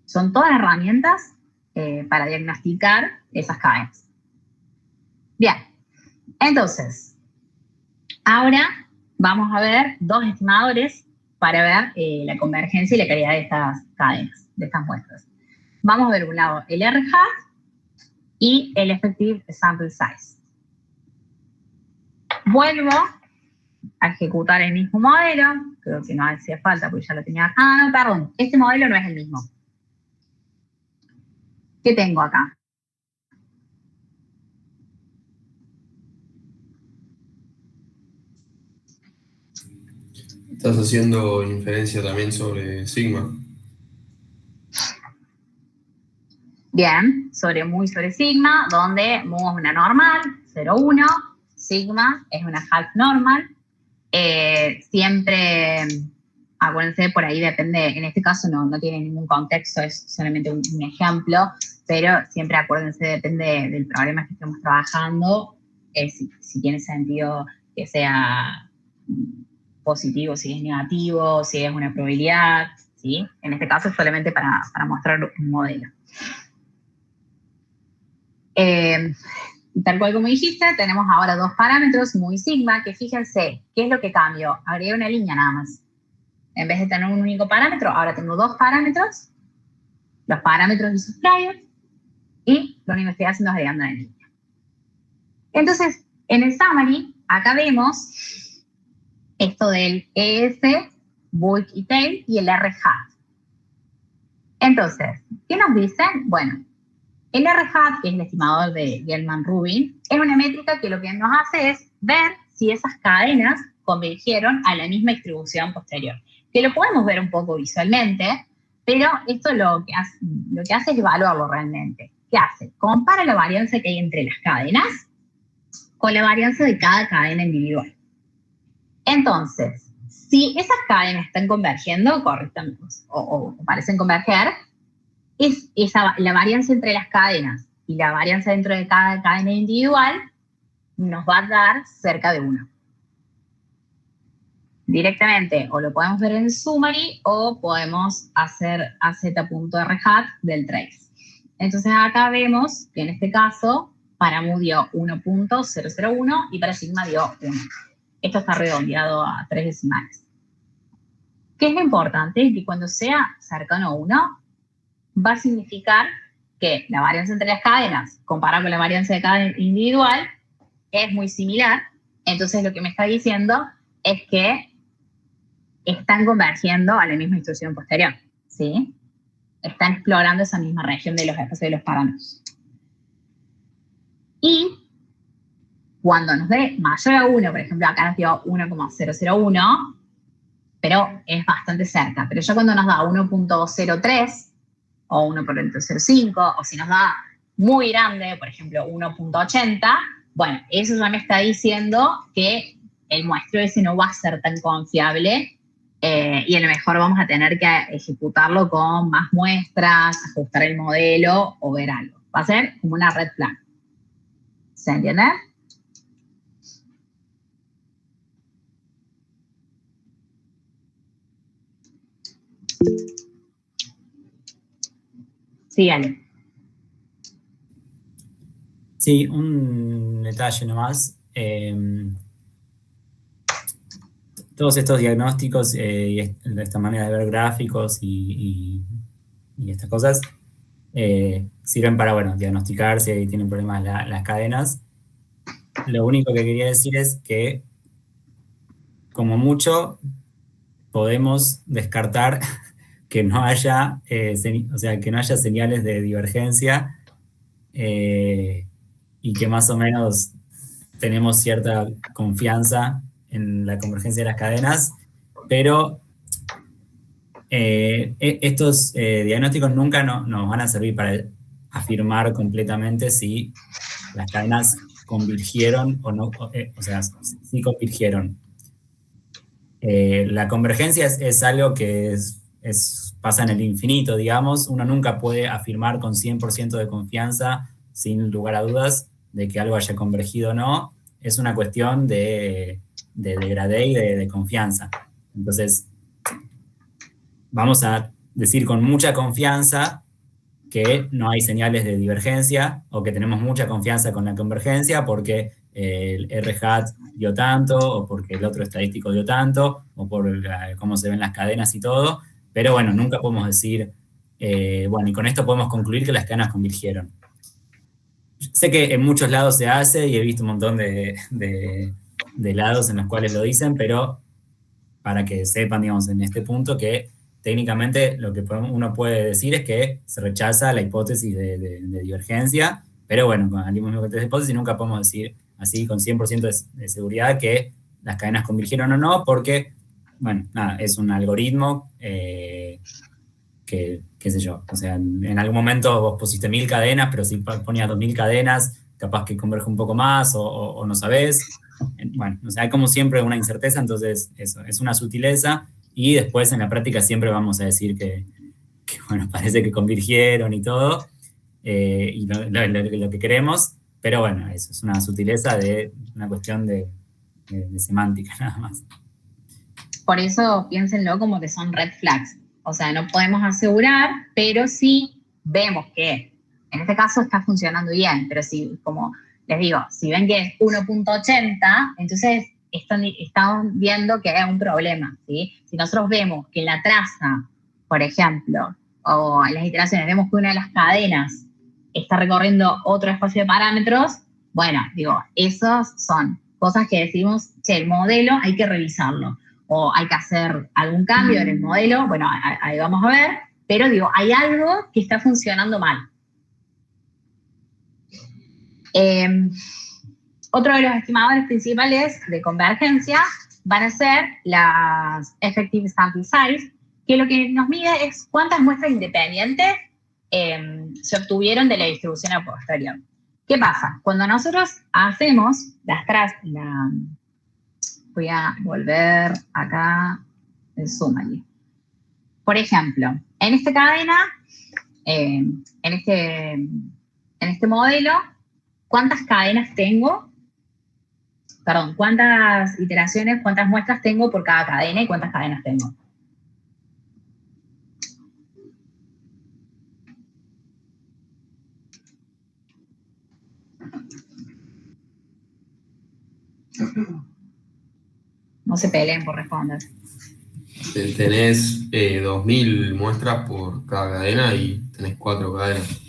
Son todas herramientas para diagnosticar esas cadenas. Bien, entonces, ahora vamos a ver dos estimadores para ver la convergencia y la calidad de estas cadenas, de estas muestras. Vamos a ver un lado el R-hat y el Effective Sample Size. Vuelvo a ejecutar el mismo modelo, creo que no hacía falta porque ya lo tenía acá. Ah, no, perdón, este modelo no es el mismo. ¿Qué tengo acá? Estás haciendo inferencia también sobre sigma. Bien, sobre sigma, donde mu es una normal, 0,1, sigma es una half normal. Siempre, acuérdense, por ahí depende, en este caso no tiene ningún contexto, es solamente un ejemplo, pero siempre acuérdense, depende del problema que estemos trabajando, si tiene sentido que sea positivo, si es negativo, si es una probabilidad, ¿sí? En este caso es solamente para mostrar un modelo. Tal cual como dijiste, tenemos ahora dos parámetros, mu y sigma, que fíjense, ¿qué es lo que cambio? Agregué una línea nada más. En vez de tener un único parámetro, ahora tengo dos parámetros, los parámetros de sus priors, y lo único que estoy haciendo es agregando una línea. Entonces, en el summary, acá vemos esto del ES, bulk y tail, y el R-hat. Entonces, ¿qué nos dicen? Bueno, el R-hat, que es el estimador de Gell-Mann-Rubin, es una métrica que lo que nos hace es ver si esas cadenas convergieron a la misma distribución posterior. Que lo podemos ver un poco visualmente, pero esto lo que hace es evaluarlo realmente. ¿Qué hace? Compara la varianza que hay entre las cadenas con la varianza de cada cadena individual. Entonces, si esas cadenas están convergiendo correctamente o parecen converger, la varianza entre las cadenas y la varianza dentro de cada cadena individual nos va a dar cerca de 1. Directamente, o lo podemos ver en el summary, o podemos hacer az.rhat del trace. Entonces acá vemos que en este caso, para mu dio 1.001 y para sigma dio 1. Esto está redondeado a 3 decimales. ¿Qué es lo importante? Que cuando sea cercano a 1, va a significar que la varianza entre las cadenas, comparada con la varianza de cada individual, es muy similar. Entonces lo que me está diciendo es que están convergiendo a la misma distribución posterior, ¿sí? Están explorando esa misma región de los espacios de los parámetros. Y cuando nos dé mayor a 1, por ejemplo, acá nos dio 1,001, pero es bastante cerca. Pero ya cuando nos da 1.03 o 1.05, o si nos da muy grande, por ejemplo 1.80, bueno, eso ya me está diciendo que el muestreo ese no va a ser tan confiable y a lo mejor vamos a tener que ejecutarlo con más muestras, ajustar el modelo o ver algo. Va a ser como una red flag. ¿Se entiende? Sí, Ale. Sí, un detalle nomás. Todos estos diagnósticos y esta manera de ver gráficos y estas cosas sirven para, bueno, diagnosticar si tienen problemas las cadenas. Lo único que quería decir es que, como mucho, podemos descartar que no haya, o sea, que no haya señales de divergencia y que más o menos tenemos cierta confianza en la convergencia de las cadenas, pero estos diagnósticos nunca nos van a servir para afirmar completamente si las cadenas convergieron o no, o sea, si convergieron. La convergencia es algo que pasa en el infinito, digamos. Uno nunca puede afirmar con 100% de confianza, sin lugar a dudas, de que algo haya convergido o no. Es una cuestión de degradé y de confianza. Entonces, vamos a decir con mucha confianza que no hay señales de divergencia o que tenemos mucha confianza con la convergencia porque el R-hat dio tanto o porque el otro estadístico dio tanto o por cómo se ven las cadenas y todo, pero bueno, nunca podemos decir, bueno, y con esto podemos concluir que las cadenas convergieron. Sé que en muchos lados se hace y he visto un montón de lados en los cuales lo dicen, pero para que sepan, digamos, en este punto que técnicamente lo que uno puede decir es que se rechaza la hipótesis de divergencia, pero bueno, con el mismo de hipótesis nunca podemos decir así con 100% de seguridad que las cadenas convergieron o no, porque, bueno, nada, es un algoritmo que, qué sé yo, o sea, en algún momento vos pusiste 1000 cadenas, pero si ponías 2000 cadenas, capaz que converge un poco más o no sabés. Bueno, o sea, hay como siempre una incerteza, entonces eso, es una sutileza. Y después en la práctica siempre vamos a decir que bueno, parece que convergieron y todo, y lo que queremos, pero bueno, eso es una sutileza de una cuestión de semántica nada más. Por eso piénsenlo como que son red flags. O sea, no podemos asegurar, pero sí vemos que en este caso está funcionando bien, pero si, como les digo, si ven que es 1.80, entonces están viendo que hay un problema, ¿sí? Si nosotros vemos que la traza, por ejemplo, o en las iteraciones vemos que una de las cadenas está recorriendo otro espacio de parámetros, bueno, digo, esas son cosas que decimos, che, el modelo hay que revisarlo, o hay que hacer algún cambio en el modelo, bueno, ahí vamos a ver, pero digo, hay algo que está funcionando mal. Otro de los estimadores principales de convergencia van a ser las Effective Sample Size, que lo que nos mide es cuántas muestras independientes se obtuvieron de la distribución a posterior. ¿Qué pasa? Cuando nosotros hacemos voy a volver acá el zoom allí. Por ejemplo, en esta cadena, en este modelo, ¿cuántas cadenas tengo? Perdón, ¿cuántas iteraciones, cuántas muestras tengo por cada cadena y cuántas cadenas tengo? No se peleen por responder. Tenés 2000 muestras por cada cadena y tenés 4 cadenas.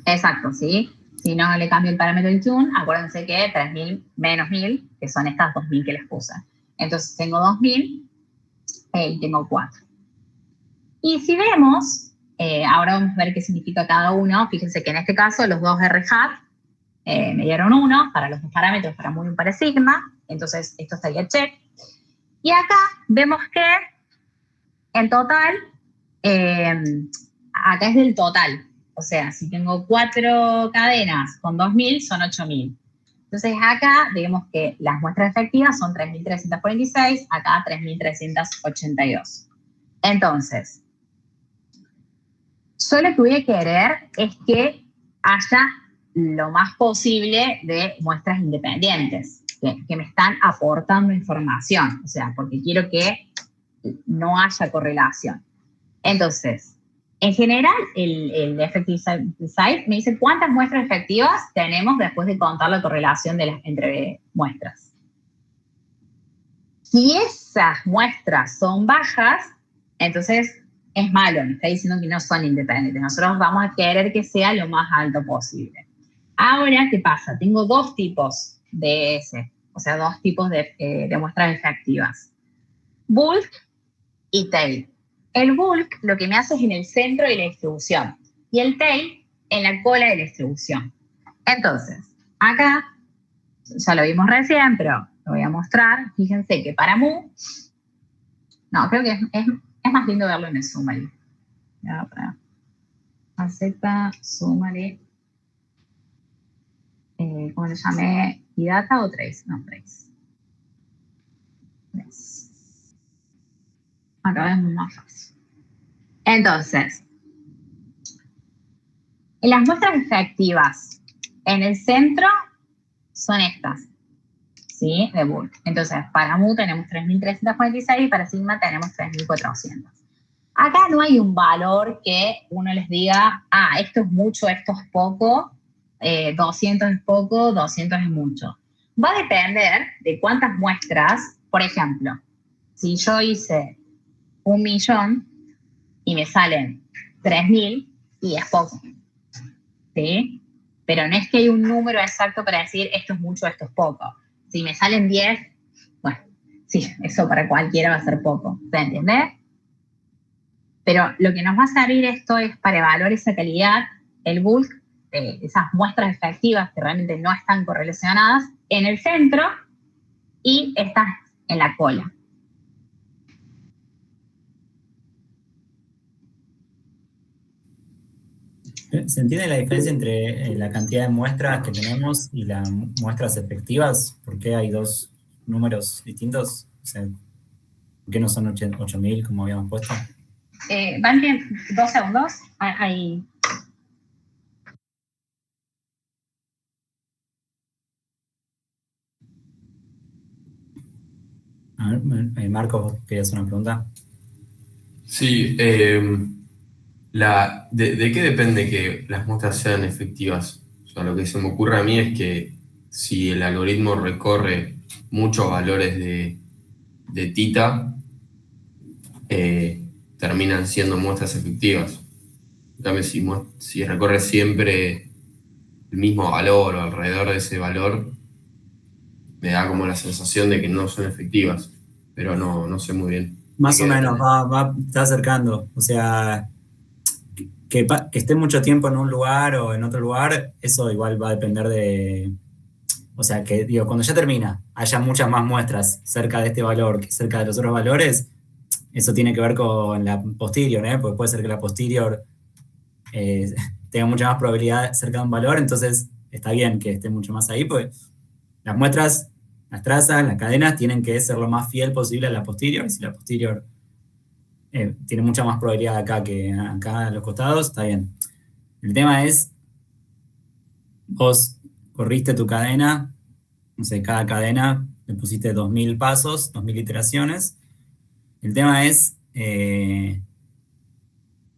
Exacto, ¿sí? Si no le cambio el parámetro del tune, acuérdense que 3000 menos 1000, que son estas 2000 que les puse. Entonces tengo 2000 y tengo 4. Y si vemos, ahora vamos a ver qué significa cada uno. Fíjense que en este caso los dos R-hat me dieron 1 para los dos parámetros, para muy y para sigma. Entonces esto estaría check. Y acá vemos que En total, acá es del total. O sea, si tengo 4 cadenas con 2.000, son 8.000. Entonces acá, digamos que las muestras efectivas son 3.346, acá 3.382. Entonces, yo lo que voy a querer es que haya lo más posible de muestras independientes, que me están aportando información, o sea, porque quiero que no haya correlación. Entonces, en general, el Effective Site me dice cuántas muestras efectivas tenemos después de contar la correlación entre muestras. Si esas muestras son bajas, entonces es malo, me está diciendo que no son independientes. Nosotros vamos a querer que sea lo más alto posible. Ahora, ¿qué pasa? Tengo 2 tipos de S, o sea, 2 tipos de muestras efectivas. Bulk y tail. El bulk lo que me hace es en el centro de la distribución y el tail en la cola de la distribución. Entonces, acá, ya lo vimos recién, pero lo voy a mostrar. Fíjense que para mu, no, creo que es más lindo verlo en el summary. Z, summary, ¿cómo le llamé? ¿Y data o trace? No, trace. Acá es más fácil. Entonces, las muestras efectivas en el centro son estas, ¿sí? De bulk. Entonces, para mu tenemos 3.346 y para sigma tenemos 3.400. Acá no hay un valor que uno les diga, esto es mucho, esto es poco, 200 es poco, 200 es mucho. Va a depender de cuántas muestras, por ejemplo, si yo hice 1.000.000 y me salen 3.000 y es poco, ¿sí? Pero no es que hay un número exacto para decir esto es mucho, esto es poco. Si me salen 10, bueno, sí, eso para cualquiera va a ser poco, ¿se entiende? Pero lo que nos va a servir esto es para evaluar esa calidad, el bulk, esas muestras efectivas que realmente no están correlacionadas en el centro y estas en la cola. ¿Se entiende la diferencia entre la cantidad de muestras que tenemos y las muestras efectivas? ¿Por qué hay 2 números distintos? O sea, ¿por qué no son 8.000 como habíamos puesto? Van 2 segundos. Ahí. A ver, Marcos, ¿querías una pregunta? Sí, ¿de qué depende que las muestras sean efectivas? O sea, lo que se me ocurre a mí es que si el algoritmo recorre muchos valores de tita, terminan siendo muestras efectivas. En cambio, si recorre siempre el mismo valor o alrededor de ese valor, me da como la sensación de que no son efectivas, pero no sé muy bien. Más o menos, está acercando. O sea, que esté mucho tiempo en un lugar o en otro lugar, eso igual va a depender de... O sea, que digo, cuando ya termina, haya muchas más muestras cerca de este valor que cerca de los otros valores, eso tiene que ver con la posterior, ¿eh? Porque puede ser que la posterior tenga mucha más probabilidad cerca de un valor, entonces está bien que esté mucho más ahí, pues las muestras, las trazas, las cadenas tienen que ser lo más fiel posible a la posterior, y si la posterior tiene mucha más probabilidad acá que acá a los costados, está bien. El tema es, vos corriste tu cadena, no sé, cada cadena le pusiste 2.000 pasos, 2.000 iteraciones. El tema es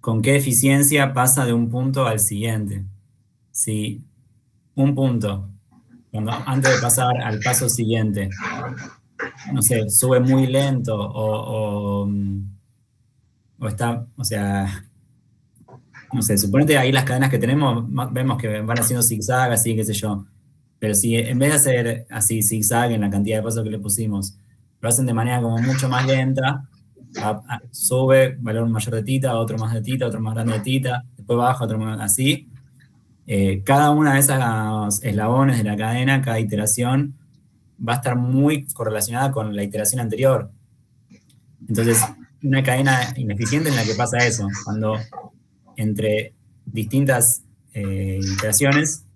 con qué eficiencia pasa de un punto al siguiente. Si un punto, antes de pasar al paso siguiente, no sé, sube muy lento o está, o sea, no sé, suponete ahí las cadenas que tenemos, vemos que van haciendo zigzag, así, qué sé yo. Pero si en vez de hacer así zigzag en la cantidad de pasos que le pusimos, lo hacen de manera como mucho más lenta, sube valor mayor de tita, otro más de tita, otro más grande de tita, después baja, otro más así. Cada una de esas eslabones de la cadena, cada iteración, va a estar muy correlacionada con la iteración anterior. Entonces, una cadena ineficiente en la que pasa eso, cuando entre distintas iteraciones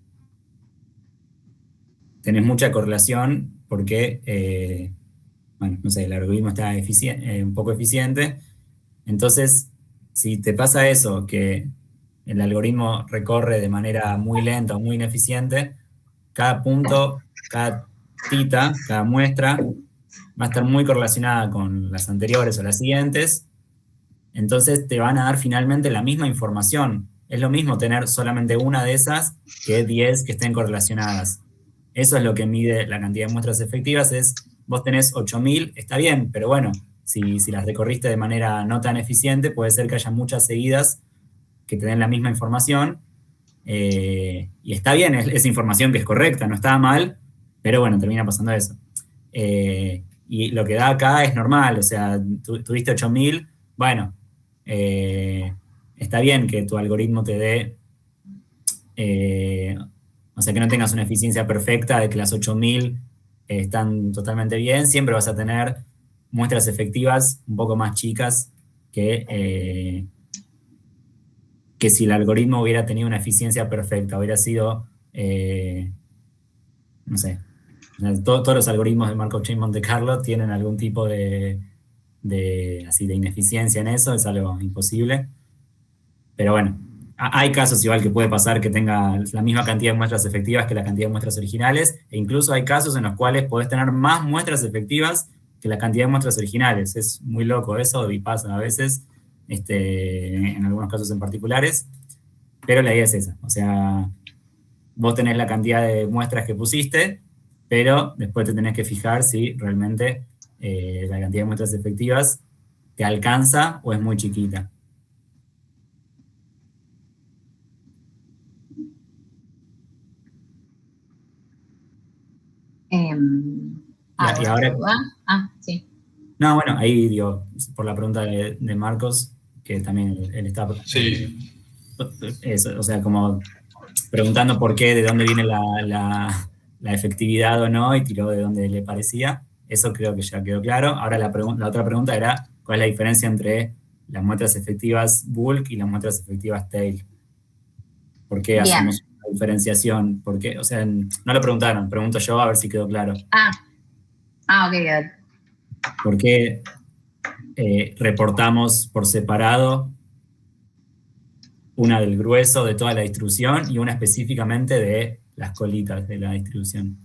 tenés mucha correlación porque, bueno, no sé, el algoritmo está un poco eficiente. Entonces, si te pasa eso, que el algoritmo recorre de manera muy lenta o muy ineficiente, cada punto, cada tita, cada muestra va a estar muy correlacionada con las anteriores o las siguientes. Entonces te van a dar finalmente la misma información. Es lo mismo tener solamente una de esas que 10 que estén correlacionadas. Eso es lo que mide la cantidad de muestras efectivas, es vos tenés 8.000, está bien, pero bueno, si las recorriste de manera no tan eficiente, puede ser que haya muchas seguidas que te den la misma información, y está bien, es información que es correcta, no está mal, pero bueno, termina pasando eso. Y lo que da acá es normal, o sea, tuviste 8.000, bueno, está bien que tu algoritmo te dé, o sea, que no tengas una eficiencia perfecta de que las 8.000 están totalmente bien, siempre vas a tener muestras efectivas un poco más chicas que si el algoritmo hubiera tenido una eficiencia perfecta, hubiera sido, no sé, todos los algoritmos de Markov Chain Monte Carlo tienen algún tipo de ineficiencia en eso, es algo imposible. Pero bueno, hay casos igual que puede pasar que tenga la misma cantidad de muestras efectivas que la cantidad de muestras originales, e incluso hay casos en los cuales podés tener más muestras efectivas que la cantidad de muestras originales. Es muy loco eso y pasa a veces, en algunos casos en particulares, pero la idea es esa. O sea, vos tenés la cantidad de muestras que pusiste, pero después te tenés que fijar si realmente la cantidad de muestras efectivas te alcanza o es muy chiquita. ¿Alguna Y ahora, duda? Sí. no, bueno, ahí digo, por la pregunta de Marcos, que también él está, Sí, o sea, como preguntando por qué, de dónde viene la efectividad o no, y tiró de dónde le parecía. Eso creo que ya quedó claro. Ahora la otra pregunta era, ¿cuál es la diferencia entre las muestras efectivas bulk y las muestras efectivas tail? ¿Por qué Bien. hacemos una diferenciación? ¿Por qué? O sea, no lo preguntaron, pregunto yo a ver si quedó claro. Ok, good. ¿Por qué reportamos por separado una del grueso de toda la distribución y una específicamente de las colitas de la distribución?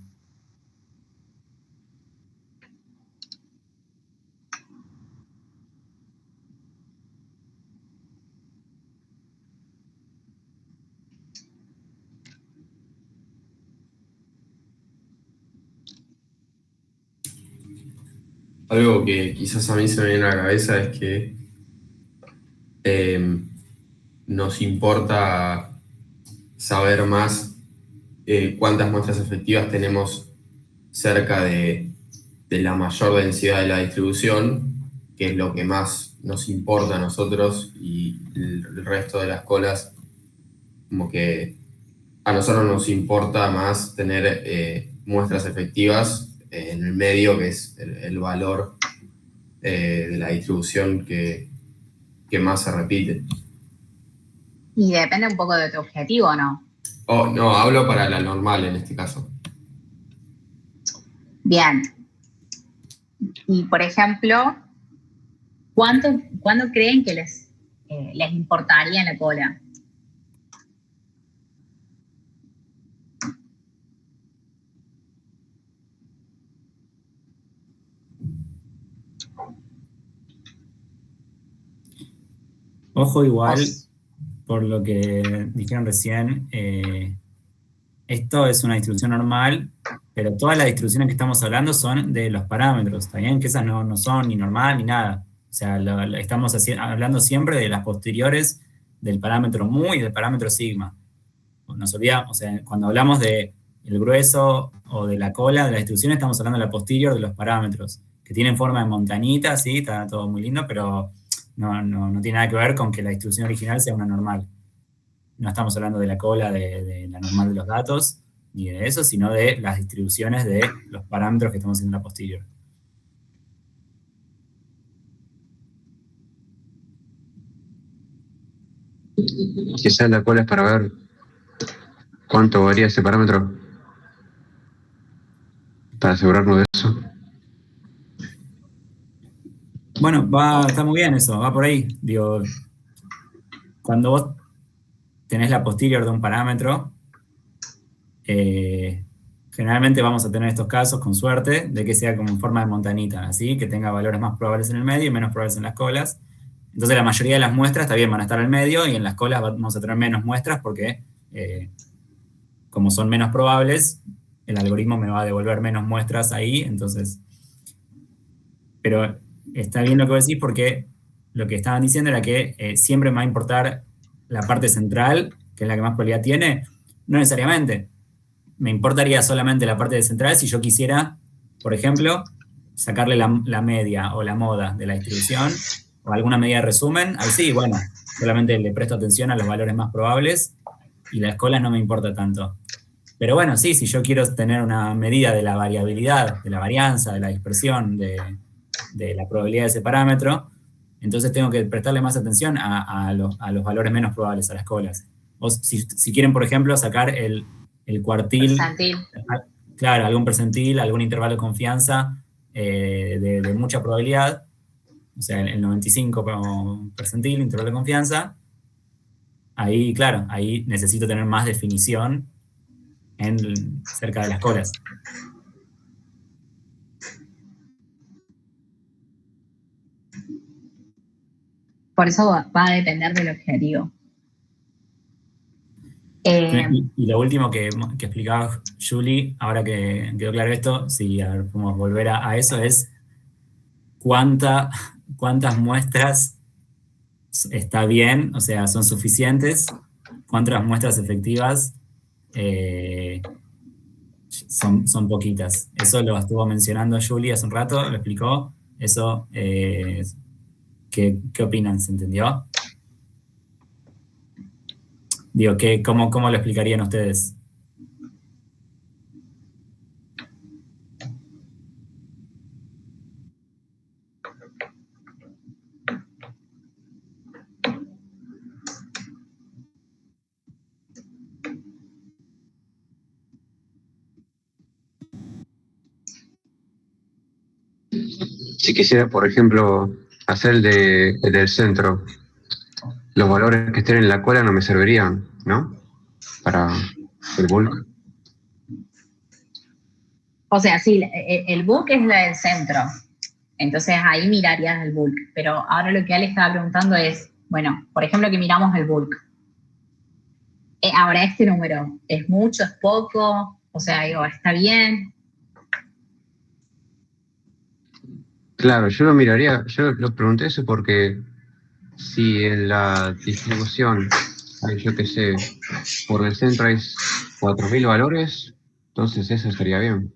algo que quizás a mí se me viene a la cabeza es que nos importa saber más cuántas muestras efectivas tenemos cerca de la mayor densidad de la distribución, que es lo que más nos importa a nosotros, y el resto de las colas, como que a nosotros nos importa más tener muestras efectivas en el medio, que es el valor de la distribución que más se repite. Y depende un poco de tu objetivo, ¿no? No, hablo para la normal en este caso. Bien. Y, por ejemplo, ¿cuándo creen que les importaría en la cola? Ojo igual, por lo que dijeron recién, esto es una distribución normal, pero todas las distribuciones que estamos hablando son de los parámetros, ¿está bien? Que esas no son ni normal ni nada. O sea, estamos hablando siempre de las posteriores del parámetro mu y del parámetro sigma. Nos olvidamos, o sea, cuando hablamos de el grueso o de la cola de la distribución, estamos hablando de la posterior de los parámetros, que tienen forma de montañita, sí, está todo muy lindo, pero no tiene nada que ver con que la distribución original sea una normal. No estamos hablando de la cola de la normal de los datos, ni de eso, sino de las distribuciones de los parámetros que estamos haciendo en la posterior. Quizás la cola es para ver cuánto varía ese parámetro, para asegurarnos de eso. Bueno, está muy bien eso, va por ahí. Digo, cuando vos tenés la posterior de un parámetro, generalmente vamos a tener estos casos, con suerte, de que sea como en forma de montanita, así, que tenga valores más probables en el medio y menos probables en las colas. Entonces la mayoría de las muestras, está bien, van a estar al medio, y en las colas vamos a tener menos muestras porque, como son menos probables, el algoritmo me va a devolver menos muestras ahí, entonces... Pero está bien lo que vos decís, porque lo que estaban diciendo era que siempre me va a importar la parte central, que es la que más probabilidad tiene. No necesariamente. Me importaría solamente la parte central si yo quisiera, por ejemplo, sacarle la media o la moda de la distribución o alguna medida de resumen. Ahí sí, bueno, solamente le presto atención a los valores más probables y la escuela no me importa tanto. Pero bueno, sí, si yo quiero tener una medida de la variabilidad, de la varianza, de la dispersión, de la probabilidad de ese parámetro, entonces tengo que prestarle más atención a los valores menos probables, a las colas. O si quieren, por ejemplo, sacar el cuartil, Percentil. claro, algún percentil, algún intervalo de confianza de mucha probabilidad, o sea, el 95 percentil, intervalo de confianza, ahí, claro, ahí necesito tener más definición cerca de las colas. Por eso va a depender del objetivo. Y lo último que explicaba Julie, ahora que quedó claro esto, si a ver, podemos volver a eso, es cuántas muestras está bien, o sea, son suficientes, cuántas muestras efectivas son poquitas. Eso lo estuvo mencionando Julie hace un rato, lo explicó. Eso, ¿qué opinan? ¿Se entendió? Digo, ¿cómo lo explicarían ustedes? Si quisiera, por ejemplo, hacer el del centro, los valores que estén en la cola no me servirían, ¿no? Para el bulk. O sea, sí, el bulk es la del centro. Entonces ahí mirarías el bulk. Pero ahora lo que Ale estaba preguntando es, bueno, por ejemplo, que miramos el bulk. Ahora este número, ¿es mucho, es poco? O sea, digo, ¿está bien? Claro, yo lo miraría, yo lo pregunté eso porque si en la distribución hay, yo qué sé, por el centro hay 4.000 valores, entonces eso estaría bien.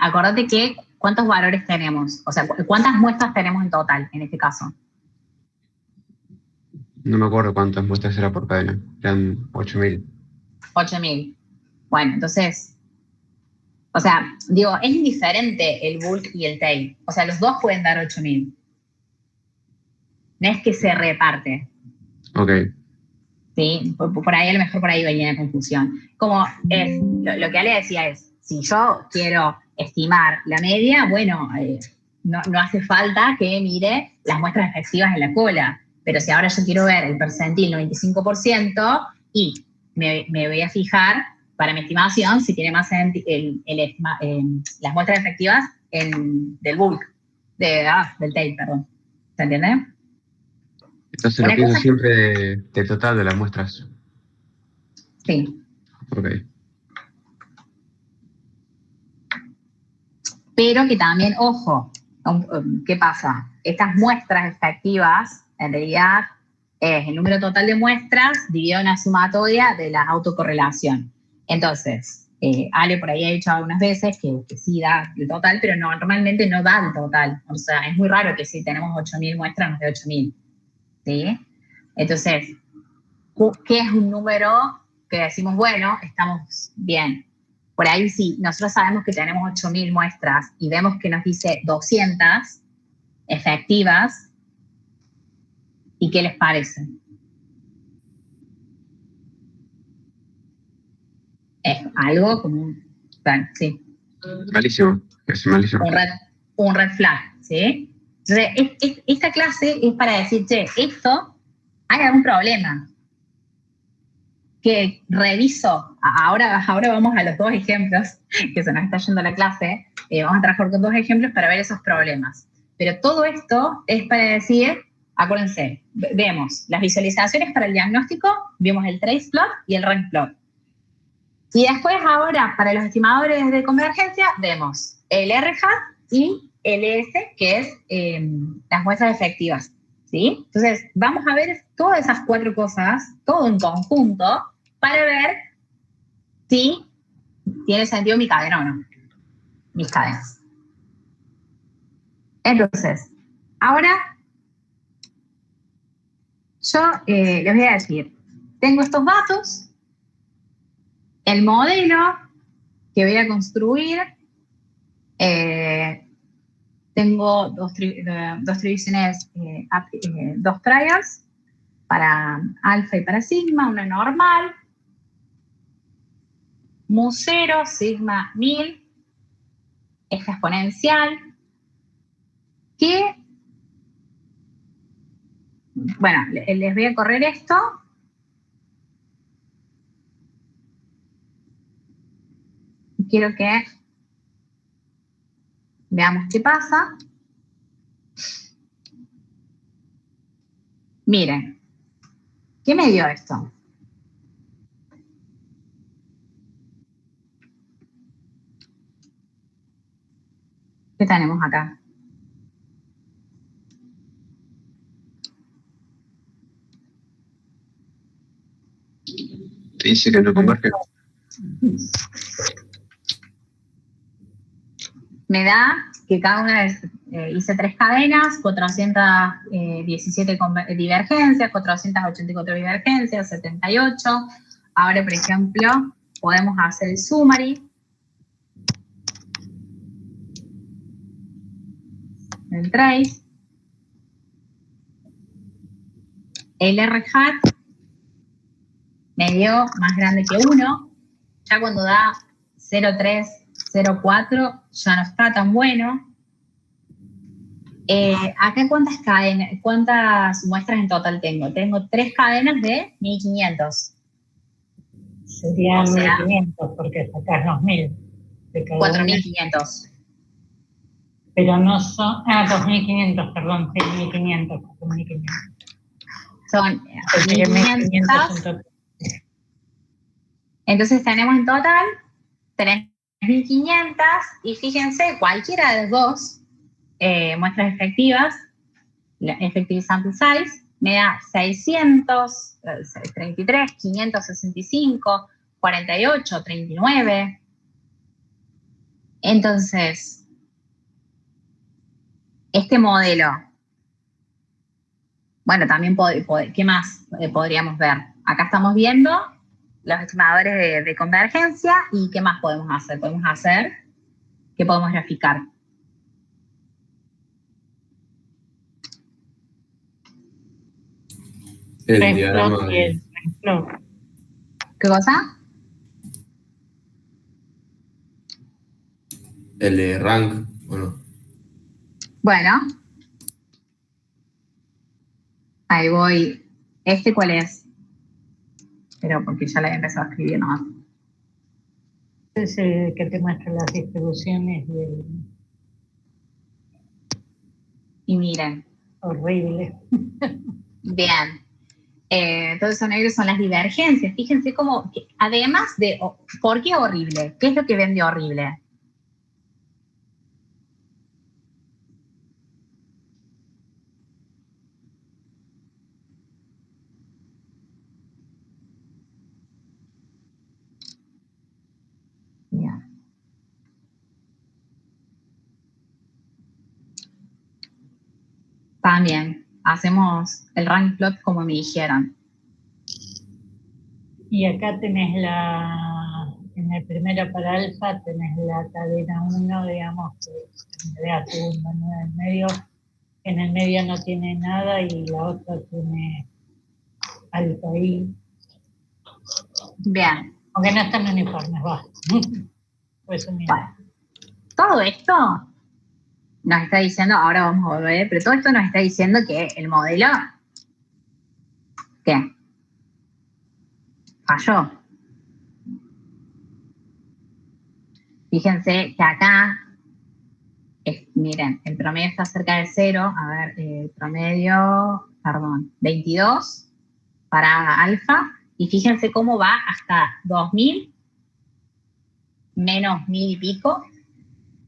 Acordate que cuántos valores tenemos, o sea, cuántas muestras tenemos en total en este caso. No me acuerdo cuántas muestras era por cadena, eran 8.000. 8.000. Bueno, entonces, o sea, digo, es indiferente el bulk y el tail. O sea, los dos pueden dar 8.000. No es que se reparte. Ok. ¿Sí? Por ahí, a lo mejor por ahí venía la confusión. Como es, lo que Ale decía es, si yo quiero estimar la media, bueno, no hace falta que mire las muestras efectivas en la cola. Pero si ahora yo quiero ver el percentil 95% y me voy a fijar para mi estimación si tiene más las muestras efectivas del bulk, del tail, perdón. ¿Se entiende? Entonces lo pienso siempre del total de las muestras. Sí. Ok. Pero que también, ojo, ¿qué pasa? Estas muestras efectivas, en realidad, es el número total de muestras dividido en la sumatoria de la autocorrelación. Entonces, Ale por ahí ha dicho algunas veces que sí da el total, pero normalmente no da el total. O sea, es muy raro que si tenemos 8.000 muestras nos dé 8.000. ¿Sí? Entonces, ¿qué es un número que decimos, bueno, estamos bien? Por ahí sí, nosotros sabemos que tenemos 8.000 muestras y vemos que nos dice 200, efectivas. ¿Y qué les parece? Es algo como bueno, sí. Malísimo, es malísimo. Un red flag, ¿sí? Entonces, esta clase es para decir, che, esto, hay algún problema. Que reviso, ahora vamos a los 2 ejemplos, que se nos está yendo la clase, vamos a trabajar con 2 ejemplos para ver esos problemas. Pero todo esto es para decir, acuérdense, vemos las visualizaciones para el diagnóstico, vimos el trace plot y el rank plot. Y después ahora, para los estimadores de convergencia, vemos el R-hat y el ES, que es las muestras efectivas, ¿sí? Entonces, vamos a ver todas esas 4 cosas, todo en conjunto, para ver si tiene sentido mi cadena o no, mis cadenas. Entonces, ahora yo les voy a decir, tengo estos datos, el modelo que voy a construir, tengo dos distribuciones, 2 trials para alfa y para sigma, una normal, mu 0, sigma 1000, esta exponencial, que, bueno, les voy a correr esto. Quiero que veamos qué pasa. Miren, ¿qué me dio esto? ¿Qué tenemos acá? Te dice que no converge. Me da que cada una hice 3 cadenas, 417 divergencias, 484 divergencias, 78. Ahora, por ejemplo, podemos hacer el summary. El trace. El R-hat me dio más grande que 1. Ya cuando da 0,3, 0,4 ya no está tan bueno. Acá cuántas muestras en total tengo. Tengo 3 cadenas de 1500. Serían O sea, 1500 porque sacás los 1000 de cada 4500. Pero no son, 2500, perdón, sí, 1500, 1500. Son Porque 1500. 1500 Entonces tenemos en total 3500 y fíjense, cualquiera de las 2 muestras efectivas, la effective sample size, me da 633, 565, 48, 39. Entonces, este modelo, bueno, también ¿qué más podríamos ver? Acá estamos viendo los estimadores de convergencia y ¿qué más podemos hacer? ¿Qué podemos graficar? El diagrama y de... el plot. ¿Qué cosa? El de rank, bueno. Bueno, ahí voy. ¿Este cuál es? Pero porque ya le he empezado a escribir nomás. Es el que te muestra las distribuciones y el Y miren, horrible. bien. Todo eso negro son las divergencias. Fíjense cómo, además de, ¿por qué horrible? ¿Qué es lo que ven de horrible? Bien. También hacemos el rank plot como me dijeron. Y acá tenés en el primero para alfa tenés la cadena 1, digamos, que me da segundo 9 en medio, En el medio no tiene nada y la otra tiene algo ahí. Bien. Aunque no están uniformes, va. Pues Bueno, todo esto nos está diciendo, ahora vamos a volver, pero todo esto nos está diciendo que el modelo, ¿qué? Falló. Fíjense que acá, miren, el promedio está cerca de 0, a ver, el promedio, perdón, 22 para alfa, y fíjense cómo va hasta 2000, menos 1000 y pico,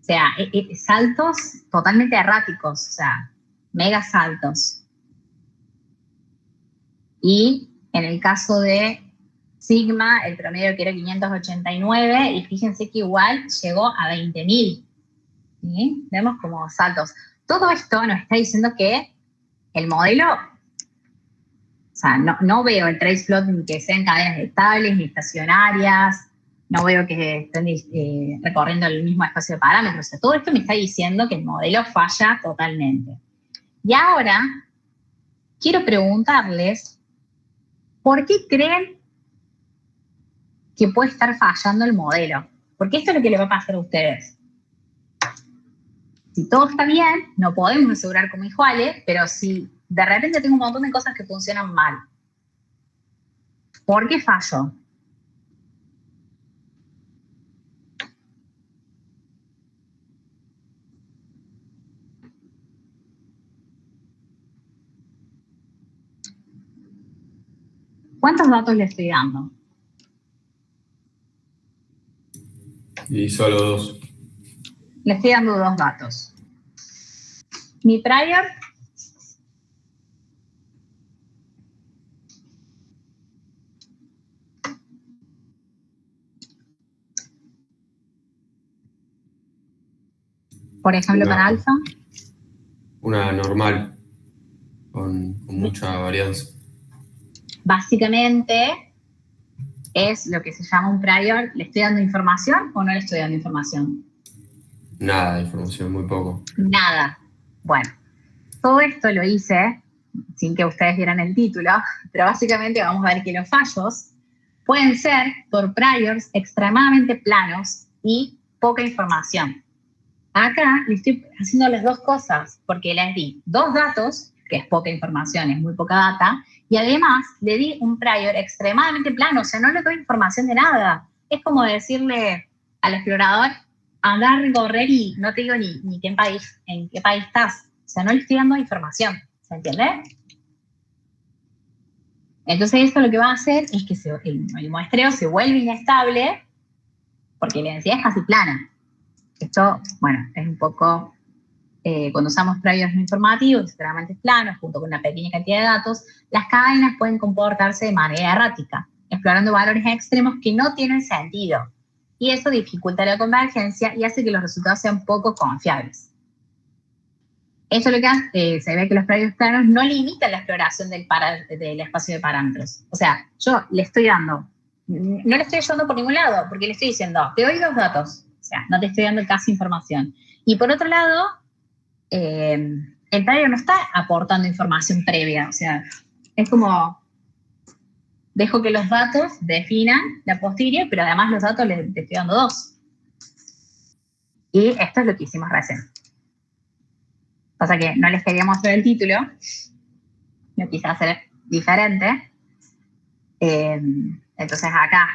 o sea, saltos totalmente erráticos, o sea, mega saltos. Y en el caso de sigma, el promedio que era 589, y fíjense que igual llegó a 20.000. ¿Sí? Vemos como saltos. Todo esto nos está diciendo que el modelo, o sea, no veo el trace float ni que sean cadenas estables ni estacionarias, no veo que estén recorriendo el mismo espacio de parámetros. O sea, todo esto me está diciendo que el modelo falla totalmente. Y ahora quiero preguntarles, ¿por qué creen que puede estar fallando el modelo? Porque esto es lo que le va a pasar a ustedes. Si todo está bien, no podemos asegurar como dijo Ale, pero si de repente tengo un montón de cosas que funcionan mal, ¿por qué fallo? ¿Cuántos datos le estoy dando? Y solo 2. Le estoy dando 2 datos. Mi prior por ejemplo, para alfa. Una normal, con mucha varianza. Básicamente es lo que se llama un prior. ¿Le estoy dando información o no le estoy dando información? Nada de información, muy poco. Nada. Bueno, todo esto lo hice sin que ustedes vieran el título, pero básicamente vamos a ver que los fallos pueden ser por priors extremadamente planos y poca información. Acá le estoy haciendo las dos cosas, porque les di 2 datos, que es poca información, es muy poca data, y además le di un prior extremadamente plano, o sea, no le doy información de nada. Es como decirle al explorador, anda a recorrer y no te digo ni en qué país estás. O sea, no le estoy dando información, ¿se entiende? Entonces eso lo que va a hacer es que el muestreo se vuelve inestable porque la densidad es casi plana. Esto, bueno, es un poco, cuando usamos priors no informativos, extremadamente planos, junto con una pequeña cantidad de datos, las cadenas pueden comportarse de manera errática, explorando valores extremos que no tienen sentido. Y eso dificulta la convergencia y hace que los resultados sean poco confiables. Eso es lo que hace, se ve que los priors planos no limitan la exploración del espacio de parámetros. O sea, yo le estoy dando, no le estoy ayudando por ningún lado, porque le estoy diciendo, te doy 2 datos. O sea, no te estoy dando casi información. Y por otro lado, el prior no está aportando información previa. O sea, es como, dejo que los datos definan la posterior, pero además los datos le estoy dando 2. Y esto es lo que hicimos recién. Pasa que no les quería mostrar el título, lo quise hacer diferente. Entonces acá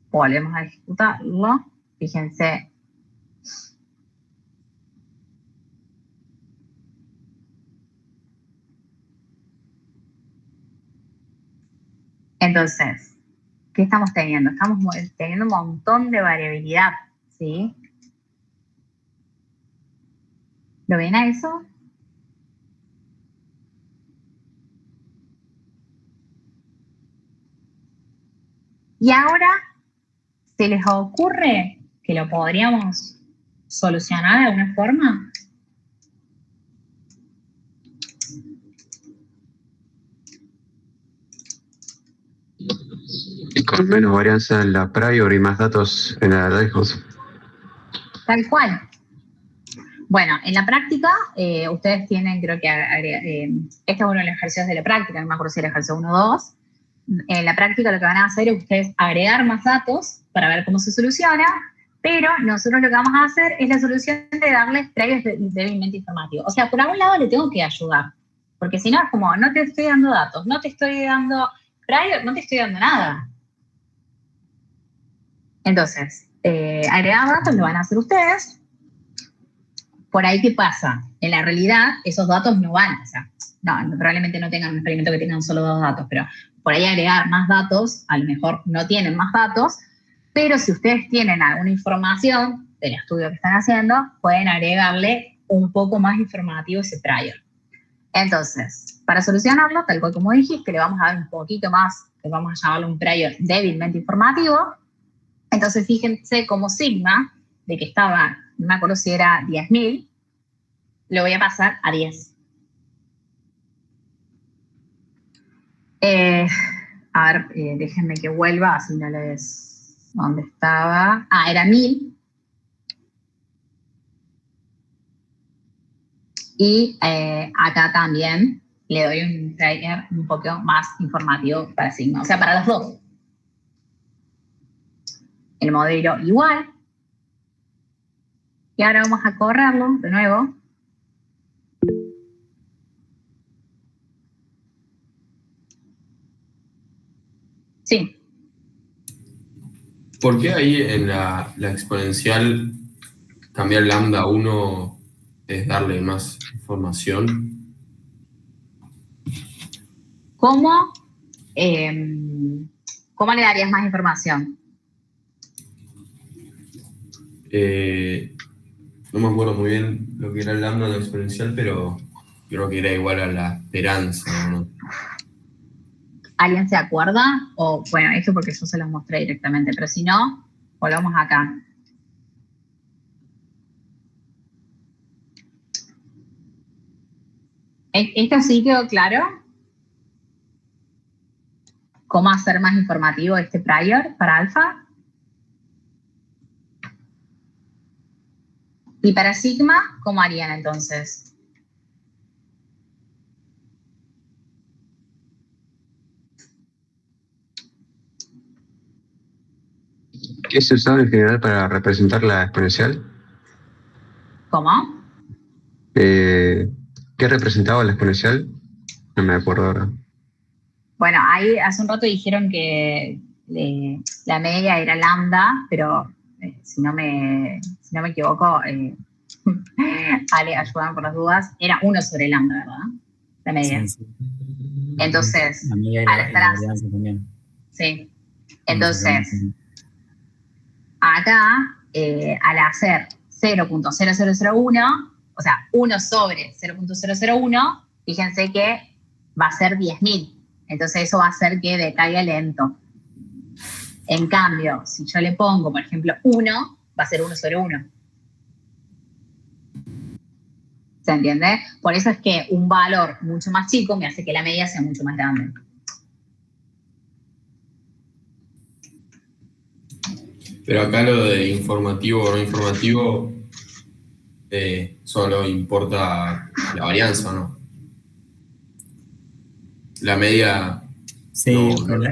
volvemos a ejecutarlo. Fíjense. Entonces, ¿qué estamos teniendo? Estamos teniendo un montón de variabilidad, ¿sí? ¿Lo ven a eso? Y ahora, ¿se les ocurre que lo podríamos solucionar de alguna forma? Y con menos varianza en la prior y más datos en la lejos. Tal cual. Bueno, en la práctica, ustedes tienen, creo que, este es uno de los ejercicios de la práctica, no me acuerdo si era ejercicio 1 o 2. En la práctica lo que van a hacer es ustedes agregar más datos para ver cómo se soluciona, pero nosotros lo que vamos a hacer es la solución de darles previos débilmente informativos. O sea, por algún lado le tengo que ayudar, porque si no es como, no te estoy dando datos, no te estoy dando prior, no te estoy dando nada. Entonces, agregar datos lo van a hacer ustedes. Por ahí, ¿qué pasa? En la realidad, esos datos no van, o sea, no, probablemente no tengan un experimento que tengan solo 2 datos, pero por ahí agregar más datos, a lo mejor no tienen más datos, pero si ustedes tienen alguna información del estudio que están haciendo, pueden agregarle un poco más informativo ese prior. Entonces, para solucionarlo, tal cual como dijiste, le vamos a dar un poquito más, que vamos a llamarlo un prior débilmente informativo. Entonces, fíjense como sigma, de que estaba, no me acuerdo si era 10.000, lo voy a pasar a 10. A ver, déjenme que vuelva, así no les... ¿Dónde estaba? Ah, era 1000. Y acá también le doy un trigger un poco más informativo para sigma, o sea, para los dos. El modelo igual. Y ahora vamos a correrlo de nuevo. Sí. ¿Por qué ahí en la exponencial cambiar lambda a 1 es darle más información? ¿Cómo le darías más información? No me acuerdo muy bien lo que era el lambda en la exponencial, pero creo que era igual a la esperanza, ¿no? ¿Alguien se acuerda? O, bueno, esto porque yo se los mostré directamente, pero si no, volvamos acá. ¿Esto sí quedó claro? ¿Cómo hacer más informativo este prior para alfa? Y para sigma, ¿cómo harían entonces? ¿Qué se usaba en general para representar la exponencial? ¿Cómo? ¿Qué representaba la exponencial? No me acuerdo ahora. Bueno, ahí hace un rato dijeron que la media era lambda, pero si no me equivoco, Ale, ayúdame por las dudas, era 1 sobre lambda, ¿verdad? La media. Sí. Entonces, La media y al la estar varianza también. sí. Entonces, acá, al hacer 0.0001, o sea, 1 sobre 0.001, fíjense que va a ser 10.000. Entonces eso va a hacer que decaiga lento. En cambio, si yo le pongo, por ejemplo, 1, va a ser 1 sobre 1. ¿Se entiende? Por eso es que un valor mucho más chico me hace que la media sea mucho más grande. Pero acá lo de informativo o no informativo solo importa la varianza, ¿no? La media... Sí, no. Bueno,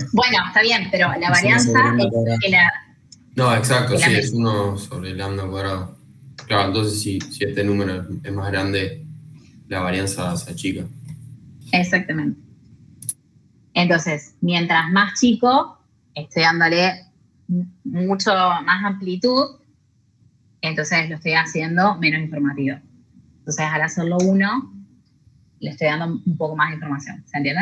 está bien, pero la Es una varianza sobre lambda es cuadrada. que la... No, exacto, que la sí, es 1 sobre lambda cuadrado. Claro, entonces si este número es más grande, la varianza se achica. Exactamente. Entonces, mientras más chico, estoy dándole mucho más amplitud, entonces lo estoy haciendo menos informativo. Entonces, al hacerlo 1, le estoy dando un poco más de información. ¿Se entiende?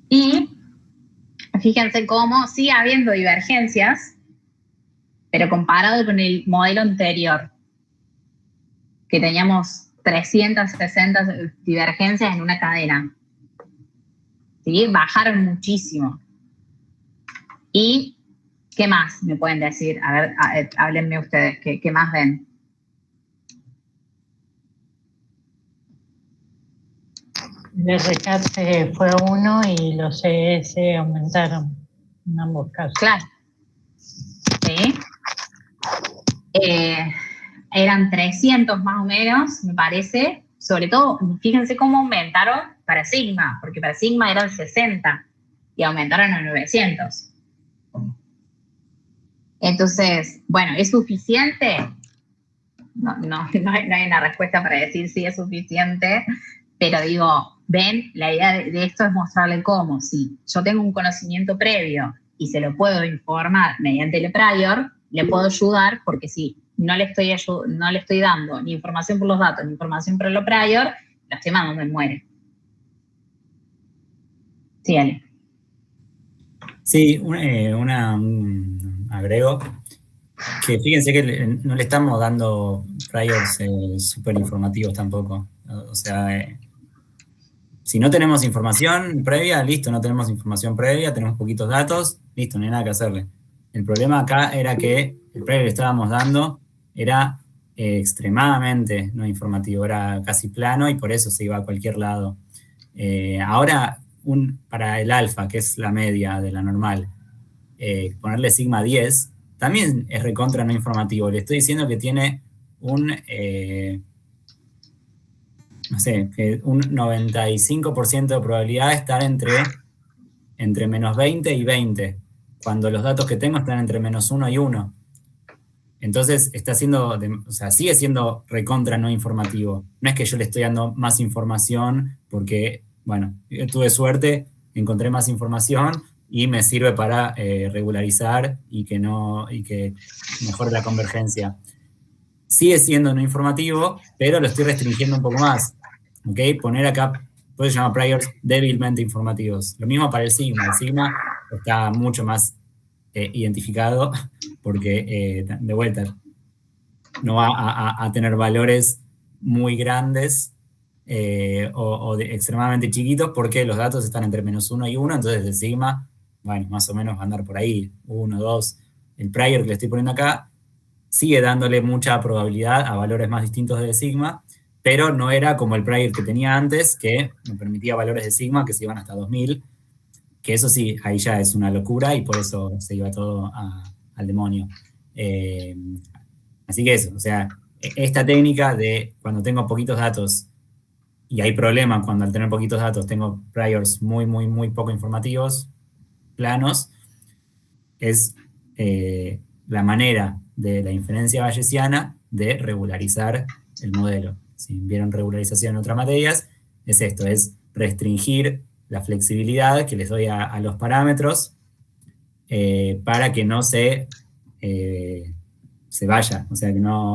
Y fíjense cómo sigue habiendo divergencias, pero comparado con el modelo anterior, que teníamos 360 divergencias en una cadena. ¿Sí? Bajaron muchísimo. ¿Y qué más me pueden decir? A ver, háblenme ustedes, ¿qué más ven? El rescate fue 1 y los CS aumentaron. en ambos casos. Claro. Sí. Eran 300 más o menos, me parece. Sobre todo, fíjense cómo aumentaron para Sigma, porque para Sigma eran 60 y aumentaron a 900. Entonces, bueno, ¿es suficiente? No hay una respuesta para decir si es suficiente, pero digo, ven, la idea de esto es mostrarle cómo, si yo tengo un conocimiento previo y se lo puedo informar mediante el prior, le puedo ayudar, porque si no le estoy dando ni información por los datos, ni información por lo prior, lo estoy mandando en muere. Sí, Ale. Sí, un agrego, que fíjense que no le estamos dando priors súper informativos tampoco. O sea, si no tenemos información previa, listo, no tenemos información previa, tenemos poquitos datos, listo, no hay nada que hacerle. El problema acá era que el prior que le estábamos dando era extremadamente no informativo, era casi plano y por eso se iba a cualquier lado. Ahora, para el alfa, que es la media de la normal, ponerle sigma 10, también es recontra no informativo. Le estoy diciendo que tiene un 95% de probabilidad de estar entre menos 20 y 20, cuando los datos que tengo están entre menos 1 y 1. Entonces, sigue siendo recontra no informativo. No es que yo le estoy dando más información porque, bueno, yo tuve suerte, encontré más información y me sirve para regularizar y que mejore la convergencia. Sigue siendo no informativo, pero lo estoy restringiendo un poco más. ¿Ok? Poner acá, puede llamar priors débilmente informativos. Lo mismo para el sigma. El sigma está mucho más identificado porque, de vuelta, no va a tener valores muy grandes o extremadamente chiquitos porque los datos están entre menos 1 y 1, entonces el sigma, bueno, más o menos va a andar por ahí, 1, 2. El prior que le estoy poniendo acá sigue dándole mucha probabilidad a valores más distintos de sigma, pero no era como el prior que tenía antes, que me permitía valores de sigma que se iban hasta 2000, que eso sí, ahí ya es una locura y por eso se iba todo al demonio. Así que eso, o sea, esta técnica de cuando tengo poquitos datos, y hay problema cuando al tener poquitos datos tengo priors muy, muy, muy poco informativos, planos, es la manera de la inferencia bayesiana de regularizar el modelo. Si vieron regularización en otras materias, es esto, es restringir la flexibilidad que les doy a los parámetros para que no se vaya, o sea, que no,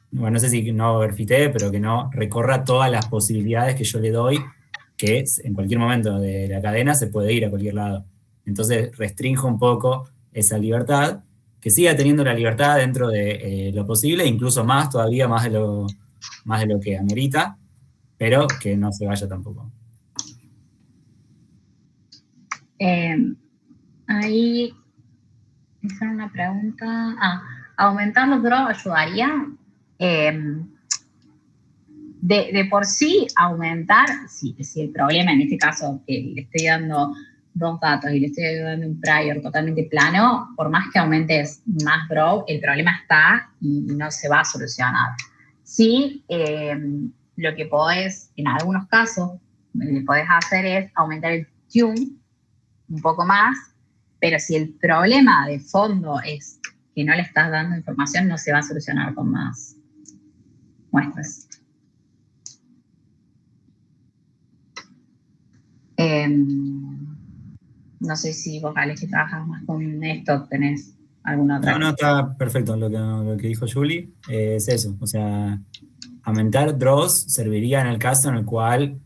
bueno, no sé si no overfitee, pero que no recorra todas las posibilidades que yo le doy, que en cualquier momento de la cadena se puede ir a cualquier lado. Entonces restrinjo un poco esa libertad, que siga teniendo la libertad dentro de lo posible, incluso más todavía, más de lo que amerita, pero que no se vaya tampoco. Ahí, esa era una pregunta. ¿Aumentar los draws ayudaría? De por sí, aumentar, si el problema en este caso que le estoy dando dos datos y le estoy dando un prior totalmente plano, por más que aumentes más draw, el problema está y no se va a solucionar. Sí, lo que podés, en algunos casos, lo que podés hacer es aumentar el tune un poco más, pero si el problema de fondo es que no le estás dando información, no se va a solucionar con más muestras. No sé si vos, Alex, que trabajas más con esto, tenés alguna otra. No, está perfecto lo que dijo Julie. Es eso, o sea, aumentar draws serviría en el caso en el cual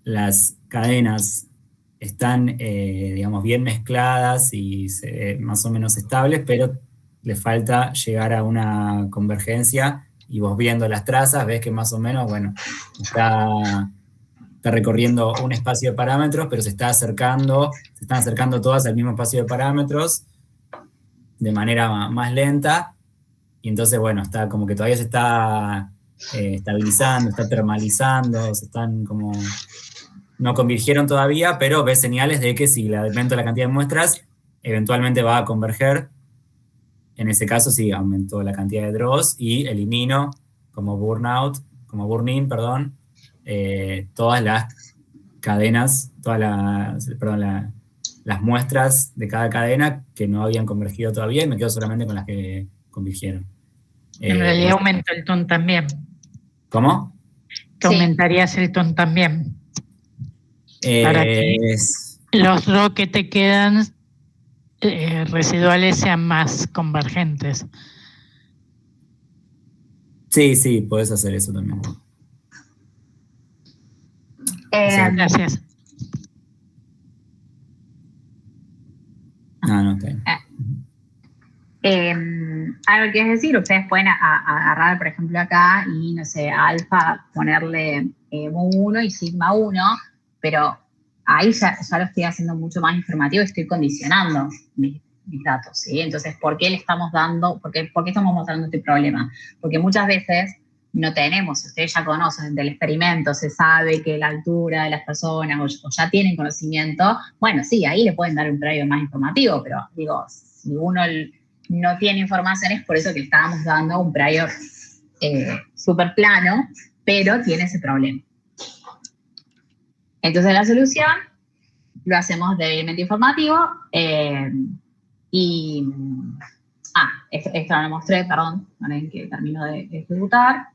las cadenas están, digamos, bien mezcladas y más o menos estables, pero le falta llegar a una convergencia y vos viendo las trazas ves que más o menos, bueno, está recorriendo un espacio de parámetros, pero se están acercando todas al mismo espacio de parámetros de manera más lenta, y entonces, bueno, está como que todavía se está estabilizando, está termalizando, se están como no convirgieron todavía, pero ve señales de que si le aumento la cantidad de muestras, eventualmente va a converger. En ese caso, sí, aumentó la cantidad de draws y elimino como burn-in, perdón, todas las cadenas, las muestras de cada cadena que no habían convergido todavía y me quedo solamente con las que convergieron. En realidad aumenta el ton también. ¿Cómo? Que Sí. aumentarías el ton también. Para que los draws que te quedan residuales sean más convergentes. Sí, podés hacer eso también. Gracias. No, está bien. Algo que es decir, ustedes pueden agarrar, por ejemplo, acá y, no sé, alfa, ponerle mu1 y sigma 1, pero ahí ya lo estoy haciendo mucho más informativo, estoy condicionando mis datos, ¿sí? Entonces, ¿por qué le estamos dando, por qué estamos mostrando este problema? Porque muchas veces no tenemos, ustedes ya conocen del experimento, se sabe que la altura de las personas o ya tienen conocimiento, bueno, sí, ahí le pueden dar un prior más informativo, pero digo, si uno no tiene información, es por eso que estábamos dando un prior súper plano, pero tiene ese problema. Entonces la solución lo hacemos débilmente informativo esto no lo mostré, perdón, que termino de ejecutar.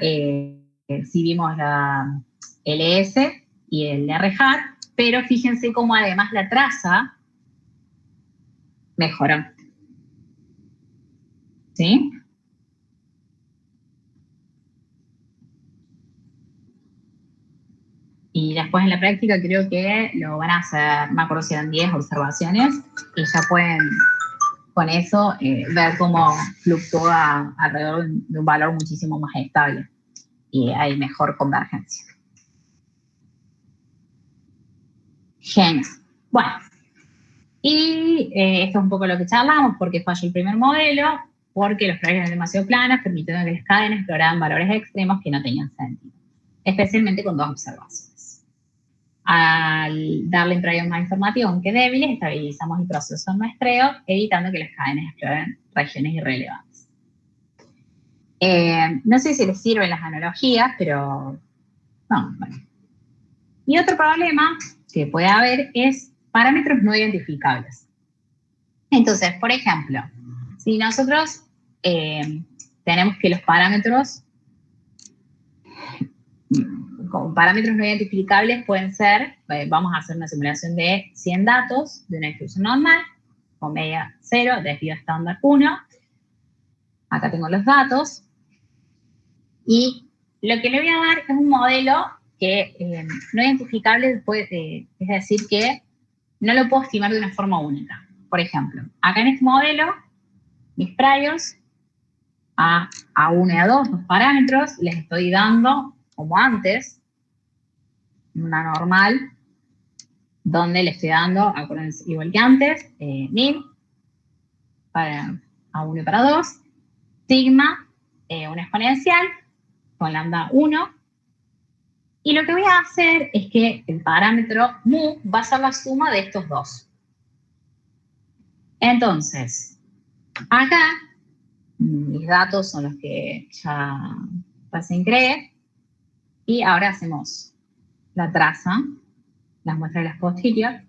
Sí vimos la LS y el RHAT, pero fíjense cómo además la traza mejoró. ¿Sí? Y después en la práctica creo que lo van a hacer, no me acuerdo si eran 10 observaciones, y ya pueden con eso ver cómo fluctúa alrededor de un valor muchísimo más estable y hay mejor convergencia. Genial. Bueno, y esto es un poco lo que charlamos, porque falló el primer modelo, porque los priores eran demasiado planas, permitiendo que las cadenas exploraran valores extremos que no tenían sentido, especialmente con dos observaciones. Al darle un prior más informativo, aunque débiles, estabilizamos el proceso de muestreo, evitando que las cadenas exploren regiones irrelevantes. No sé si les sirven las analogías, pero no, bueno. Y otro problema que puede haber es parámetros no identificables. Entonces, por ejemplo, si nosotros tenemos que los parámetros, con parámetros no identificables pueden ser, vamos a hacer una simulación de 100 datos de una distribución normal, con media 0, desvío estándar 1. Acá tengo los datos. Y lo que le voy a dar es un modelo que no identificable, es decir, que no lo puedo estimar de una forma única. Por ejemplo, acá en este modelo, mis priors, a 1 y a 2, dos parámetros, les estoy dando, como antes, una normal, donde le estoy dando, acuérdense, igual que antes, min, para A1 y para 2, sigma, una exponencial, con lambda 1, y lo que voy a hacer es que el parámetro mu va a ser la suma de estos dos. Entonces, acá, mis datos son los que ya se cree, y ahora hacemos la traza, las muestras de las posteriores.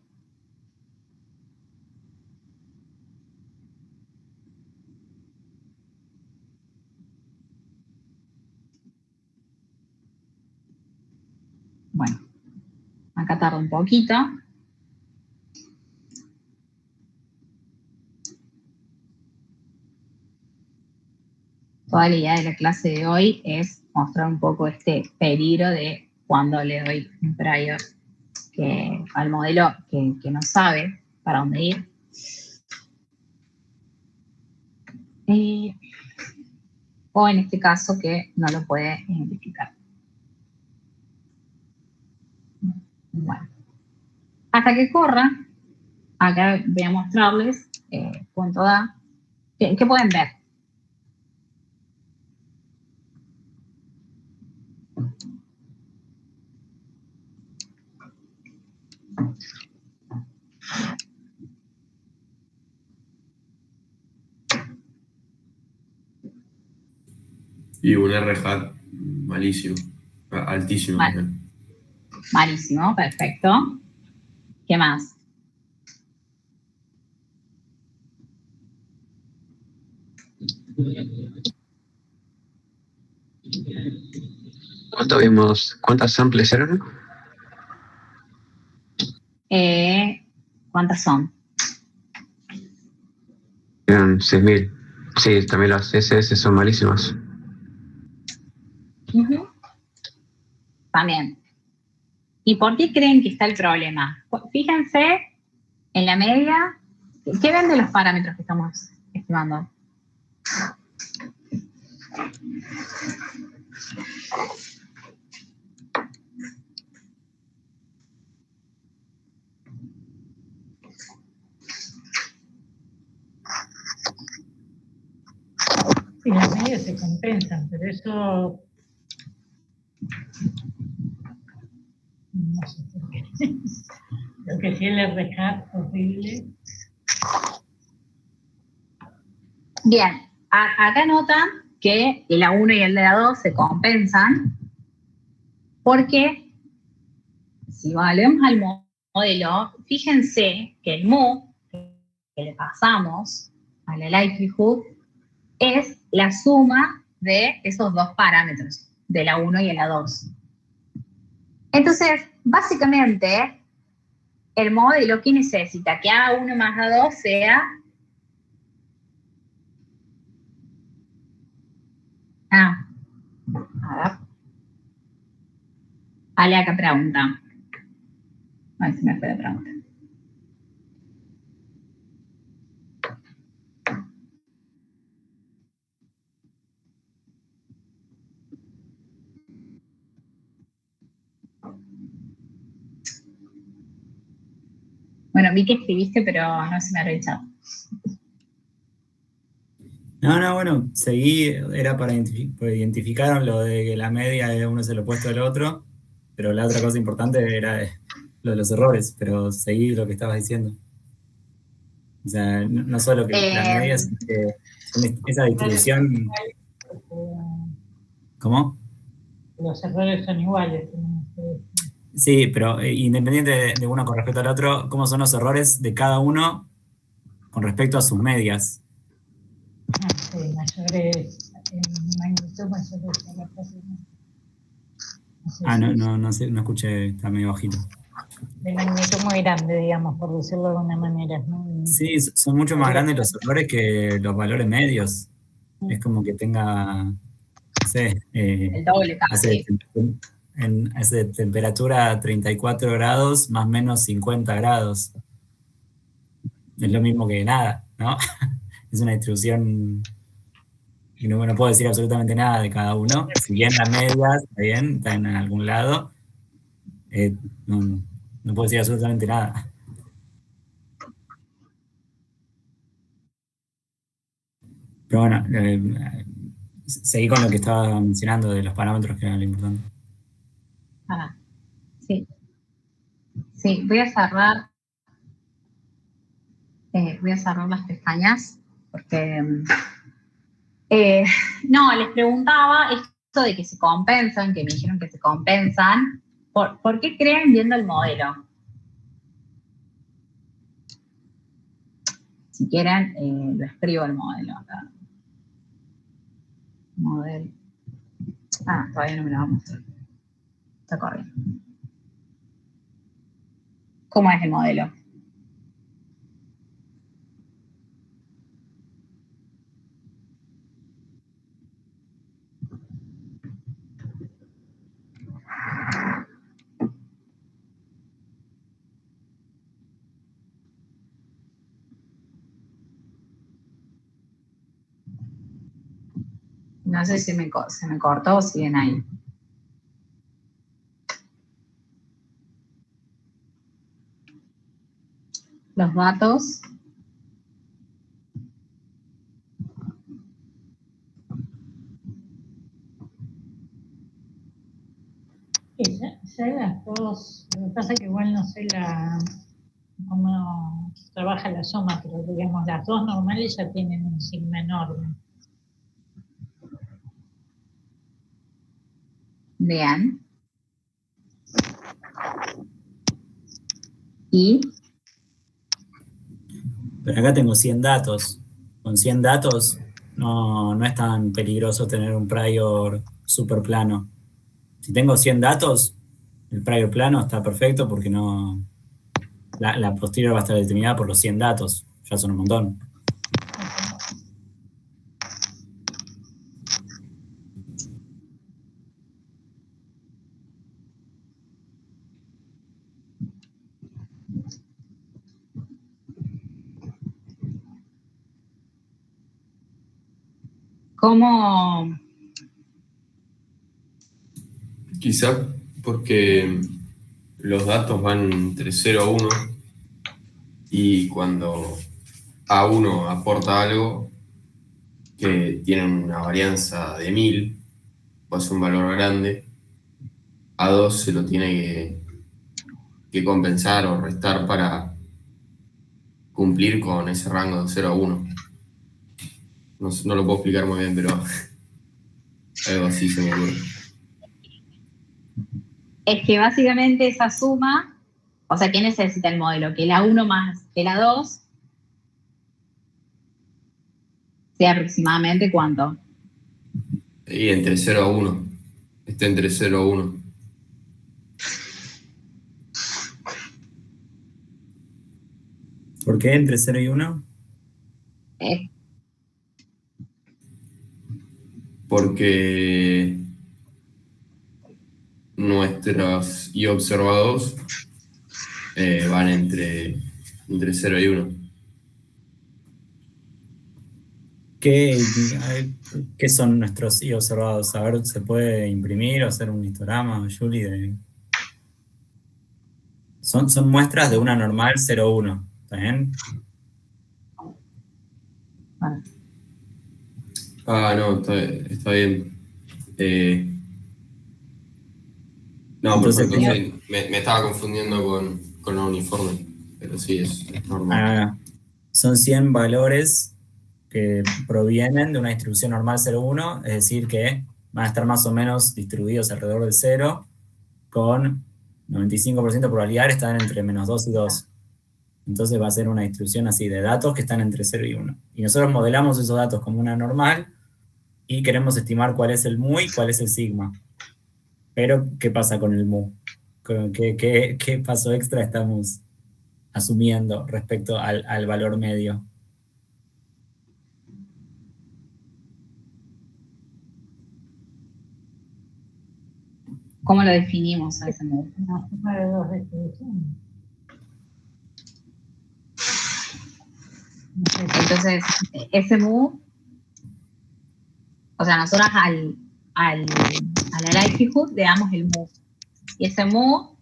Bueno, acá tarda un poquito. Toda la idea de la clase de hoy es mostrar un poco este peligro de cuando le doy un prior al modelo que no sabe para dónde ir. O en este caso que no lo puede identificar. Bueno, hasta que corra, acá voy a mostrarles punto A. ¿Qué pueden ver? Y un R hat malísimo, altísimo. Mal. También. Malísimo, perfecto. ¿Qué más? ¿Cuántas samples eran? ¿Cuántas son? Eran 6.000. Sí, también las SS son malísimas. Ujú. También. ¿Y por qué creen que está el problema? Fíjense en la media. ¿Qué ven de los parámetros que estamos estimando? Sí, las medias se compensan, pero eso no sé por qué. Lo que sí el RHAT horrible. Bien, acá notan que el A1 y el de A2 se compensan porque si volvemos al modelo, fíjense que el mu que le pasamos a la likelihood es la suma de esos dos parámetros, del A1 y el A2. Entonces, básicamente, el modelo que necesita que A1 más A2 sea... a ver. Ale acá pregunta. Ay, se me fue la pregunta. Bueno, vi que escribiste, pero no se me ha revisado. No, bueno, seguí, era para pues identificaron lo de que la media de uno es el opuesto del otro, pero la otra cosa importante era lo de los errores, pero seguí lo que estabas diciendo. O sea, no solo que la media, sino que esa distribución, ¿cómo? Los errores son iguales. Sí, pero independiente de uno con respecto al otro, ¿cómo son los errores de cada uno con respecto a sus medias? Sí, mayores, en magnitud mayores a la próxima. No sé, no escuché, está medio bajito. De magnitud muy grande, digamos, por decirlo de alguna manera. Sí, son mucho más grandes los errores que los valores medios. Es como que tenga, no sé, El doble casi. hace temperatura 34 grados más o menos 50 grados. Es lo mismo que nada, ¿no? Es una distribución y no puedo decir absolutamente nada de cada uno. Si bien la media está bien, está en algún lado, no, no puedo decir absolutamente nada. Pero bueno, seguí con lo que estaba mencionando de los parámetros que eran lo importante. Ah, sí. Sí, voy a cerrar las pestañas porque no, les preguntaba esto de que se compensan, que me dijeron que se compensan. ¿Por qué creen viendo el modelo? Si quieren, lo escribo el modelo acá. Modelo. Todavía no me lo vamos a mostrar. Está corriendo. ¿Cómo es el modelo? No sé si se me cortó o siguen ahí. Los datos. sé las dos. Lo que pasa es que igual no sé cómo trabaja la suma, pero digamos, las dos normales ya tienen un sigma enorme. Vean. Y Pero acá tengo 100 datos. Con 100 datos no es tan peligroso tener un prior super plano. Si tengo 100 datos, el prior plano está perfecto porque no la posterior va a estar determinada por los 100 datos. Ya son un montón. cómo Quizá porque los datos van entre 0 a 1 y cuando A1 aporta algo que tiene una varianza de 1000, o es un valor grande, A2 se lo tiene que compensar o restar para cumplir con ese rango de 0 a 1. No lo puedo explicar muy bien, pero algo así se me ocurre. es que básicamente esa suma, o sea, ¿qué necesita el modelo? Que la 1 más que la 2 sea aproximadamente ¿cuánto? Y entre 0 a 1. Está entre 0 a 1. ¿Por qué entre 0 y 1? Porque nuestros y observados van entre 0 y 1. ¿Qué son nuestros I observados? A ver, ¿se puede imprimir o hacer un histograma, Julie? Son muestras de una normal 0,1. ¿Está bien? Bueno, No, está bien. No, Entonces perfecto. tengo- Sí, me estaba confundiendo con la uniforme, pero sí, es normal. son 100 valores que provienen de una distribución normal 0,1, es decir, que van a estar más o menos distribuidos alrededor del 0, con 95% de probabilidad de estar entre -2 y 2. Entonces va a ser una distribución así de datos que están entre 0 y 1. Y nosotros modelamos esos datos como una normal y queremos estimar cuál es el mu y cuál es el sigma. Pero, ¿qué pasa con el mu? ¿Qué paso extra estamos asumiendo respecto al valor medio? ¿cómo lo definimos a ese modelo? Una suma de dos distribuciones. No sé si- Entonces, ese mu, o sea, nosotros a la likelihood le damos el mu. Y ese mu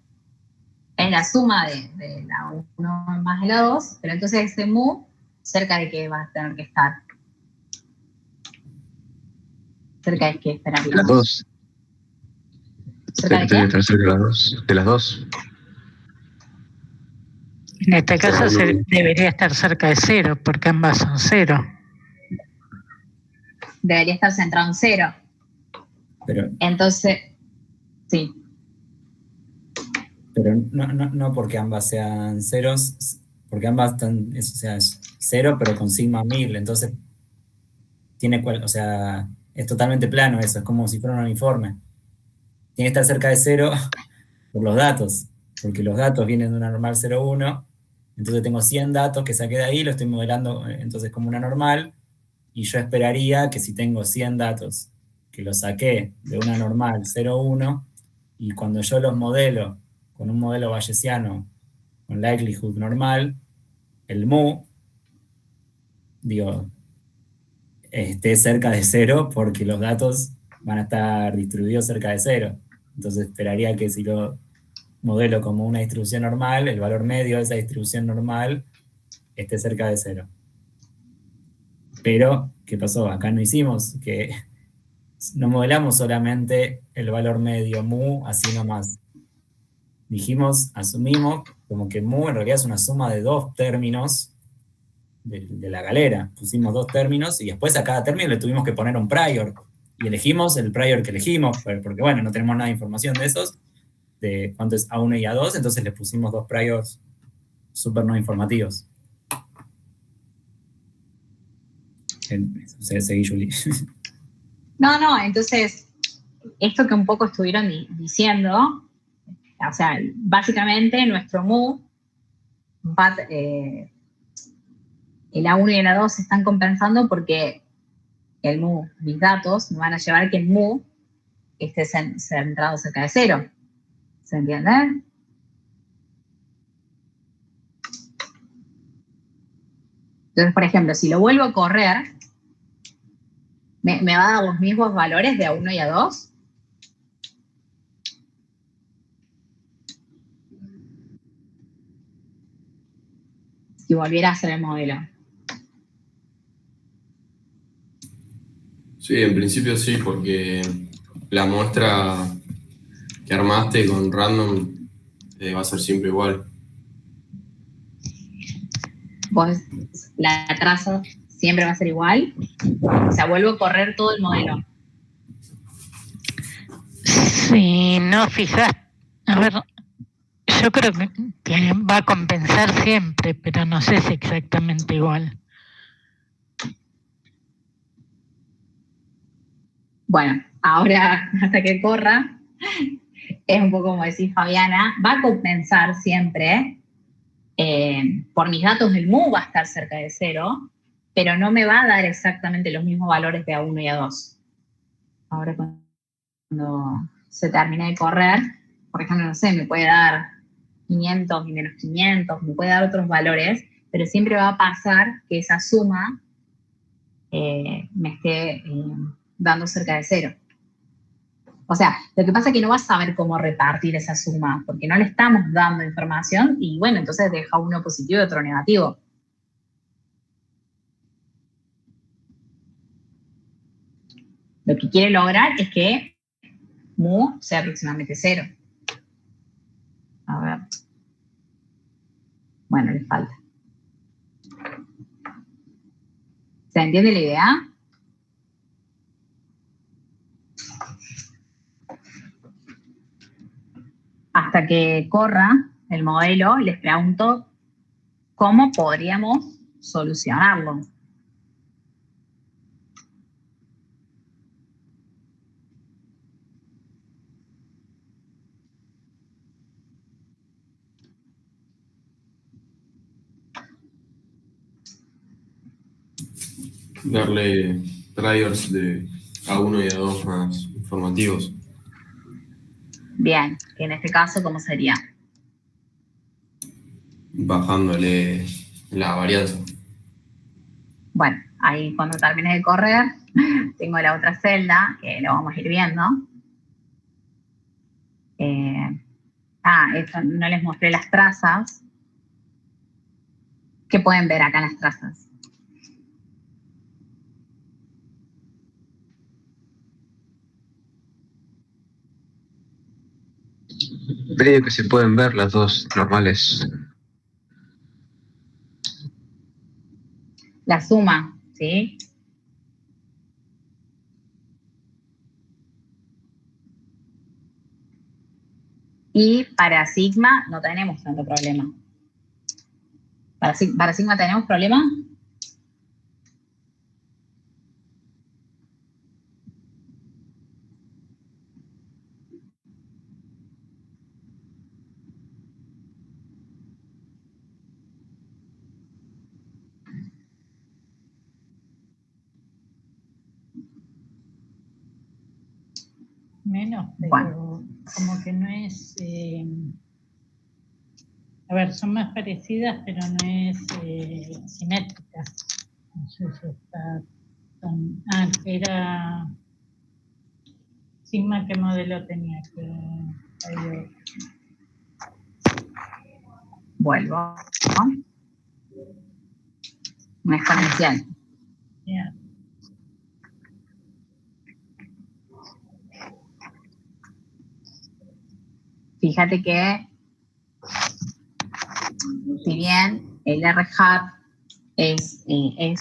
es la suma de la 1 más de la 2, pero entonces ese mu, cerca de que va a tener que estar. Cerca de que esperar. De las dos. ¿Cerca de Tiene que qué? estar cerca de las dos. De las dos. En este caso debería estar cerca de 0, porque ambas son 0. Debería estar centrado en 0. Pero Entonces, sí. Pero no porque ambas sean ceros, porque ambas están, o sea, es 0 pero con sigma 1000, entonces o sea, es totalmente plano eso, es como si fuera un uniforme. Tiene que estar cerca de 0 por los datos, porque los datos vienen de una normal 0,1, entonces tengo 100 datos que saqué de ahí, lo estoy modelando entonces como una normal, y yo esperaría que si tengo 100 datos que los saqué de una normal 0,1, y cuando yo los modelo con un modelo bayesiano con likelihood normal, el mu, digo, esté cerca de 0 porque los datos van a estar distribuidos cerca de 0. Entonces esperaría que si lo modelo como una distribución normal, el valor medio de esa distribución normal esté cerca de 0. Pero, ¿qué pasó? Acá no hicimos, que no modelamos solamente el valor medio mu, así nomás. asumimos como que mu en realidad es una suma de dos términos de la galera. Pusimos dos términos y después a cada término le tuvimos que poner un prior. Y elegimos el prior que elegimos, porque bueno, no tenemos nada de información de esos, de cuánto es A1 y A2, entonces le pusimos dos priors súper no informativos. Seguí, Juli. No, entonces, esto que un poco estuvieron diciendo, o sea, básicamente nuestro mu, el A1 y el A2 se están compensando porque el mu, mis datos, me van a llevar que el mu esté centrado cerca de 0. ¿Se entiende? Entonces, por ejemplo, si lo vuelvo a correr, ¿me va a dar los mismos valores de A1 y A2? Si volviera a hacer el modelo. Sí, en principio sí, porque la muestra que armaste con random va a ser siempre igual. Vos la trazo siempre va a ser igual. O sea, vuelvo a correr todo el modelo. Si no fijas, a ver, yo creo que va a compensar siempre, pero no sé si exactamente igual. Bueno, ahora hasta que corra, es un poco como decís Fabiana, va a compensar siempre. Por mis datos el mu va a estar cerca de 0, pero no me va a dar exactamente los mismos valores de A1 y A2. Ahora cuando se termine de correr, por ejemplo, no sé, me puede dar 500 y menos 500, me puede dar otros valores, pero siempre va a pasar que esa suma me esté dando cerca de 0. O sea, lo que pasa es que no vas a saber cómo repartir esa suma, porque no le estamos dando información y bueno, entonces deja uno positivo y otro negativo. Lo que quiere lograr es que mu sea aproximadamente 0. A ver. Bueno, le falta. ¿Se entiende la idea? Hasta que corra el modelo, les pregunto cómo podríamos solucionarlo. Darle priors de A1 y A2 más informativos. Bien, que en este caso, ¿cómo sería? Bajándole la varianza. Bueno, ahí cuando termine de correr, tengo la otra celda, que lo vamos a ir viendo. Esto no les mostré las trazas. ¿Qué pueden ver acá en las trazas? Medio que se pueden ver las dos normales. La suma, ¿sí? Y para sigma no tenemos tanto problema. ¿Para sigma tenemos problema? Menos, pero Bueno. como que no es... a ver, son más parecidas, pero no es simétrica. No sé si está tan... era... Sigma, ¿qué modelo tenía? Vuelvo. Un exponencial. Yeah. Fíjate que si bien el R-hat es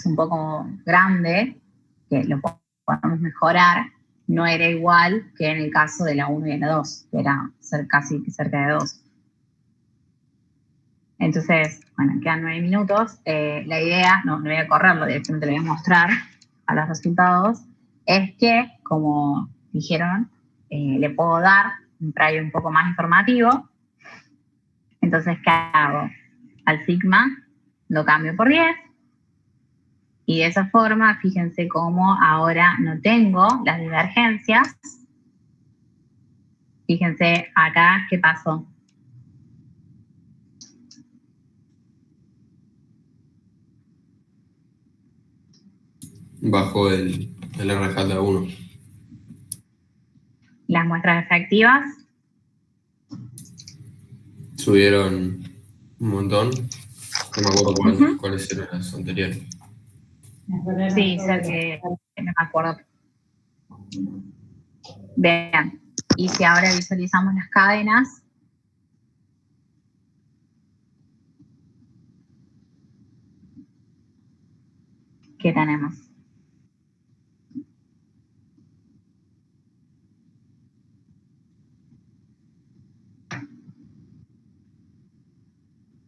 un poco grande, que lo podemos mejorar, no era igual que en el caso de la 1 y la 2, que era casi cerca de 2. Entonces, bueno, quedan 9 minutos. La idea, no voy a correrlo, directamente lo voy a mostrar a los resultados, es que, como dijeron, le puedo dar un prior un poco más informativo. Entonces, ¿qué hago? Al sigma lo cambio por 10. Y de esa forma, fíjense cómo ahora no tengo las divergencias. Fíjense acá qué pasó. Bajó el R-hat a 1. Las muestras efectivas Subieron un montón. No me acuerdo cuáles eran las anteriores. sí, no me acuerdo. Vean, y si ahora visualizamos las cadenas, ¿qué tenemos?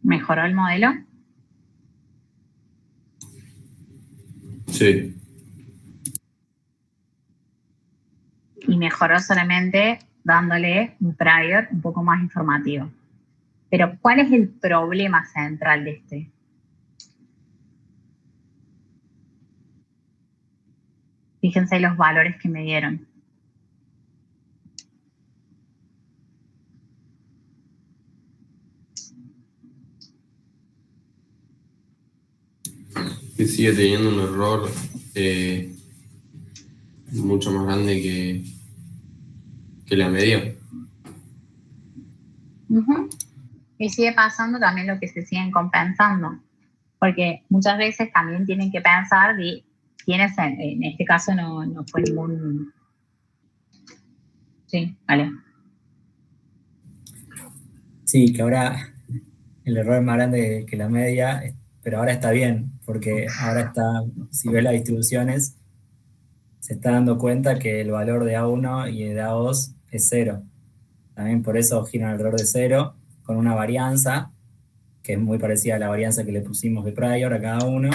¿Mejoró el modelo? Sí. Y mejoró solamente dándole un prior un poco más informativo. Pero, ¿cuál es el problema central de este? Fíjense los valores que me dieron. Que sigue teniendo un error mucho más grande que la media. Y sigue pasando también lo que se siguen compensando. Porque muchas veces también tienen que pensar de quiénes, en este caso no fue ningún... Sí, vale. Sí, que ahora el error es más grande que la media, pero ahora está bien, porque ahora está, si ves las distribuciones, se está dando cuenta que el valor de A1 y de A2 es 0. También por eso gira alrededor de 0, con una varianza, que es muy parecida a la varianza que le pusimos de prior a cada uno,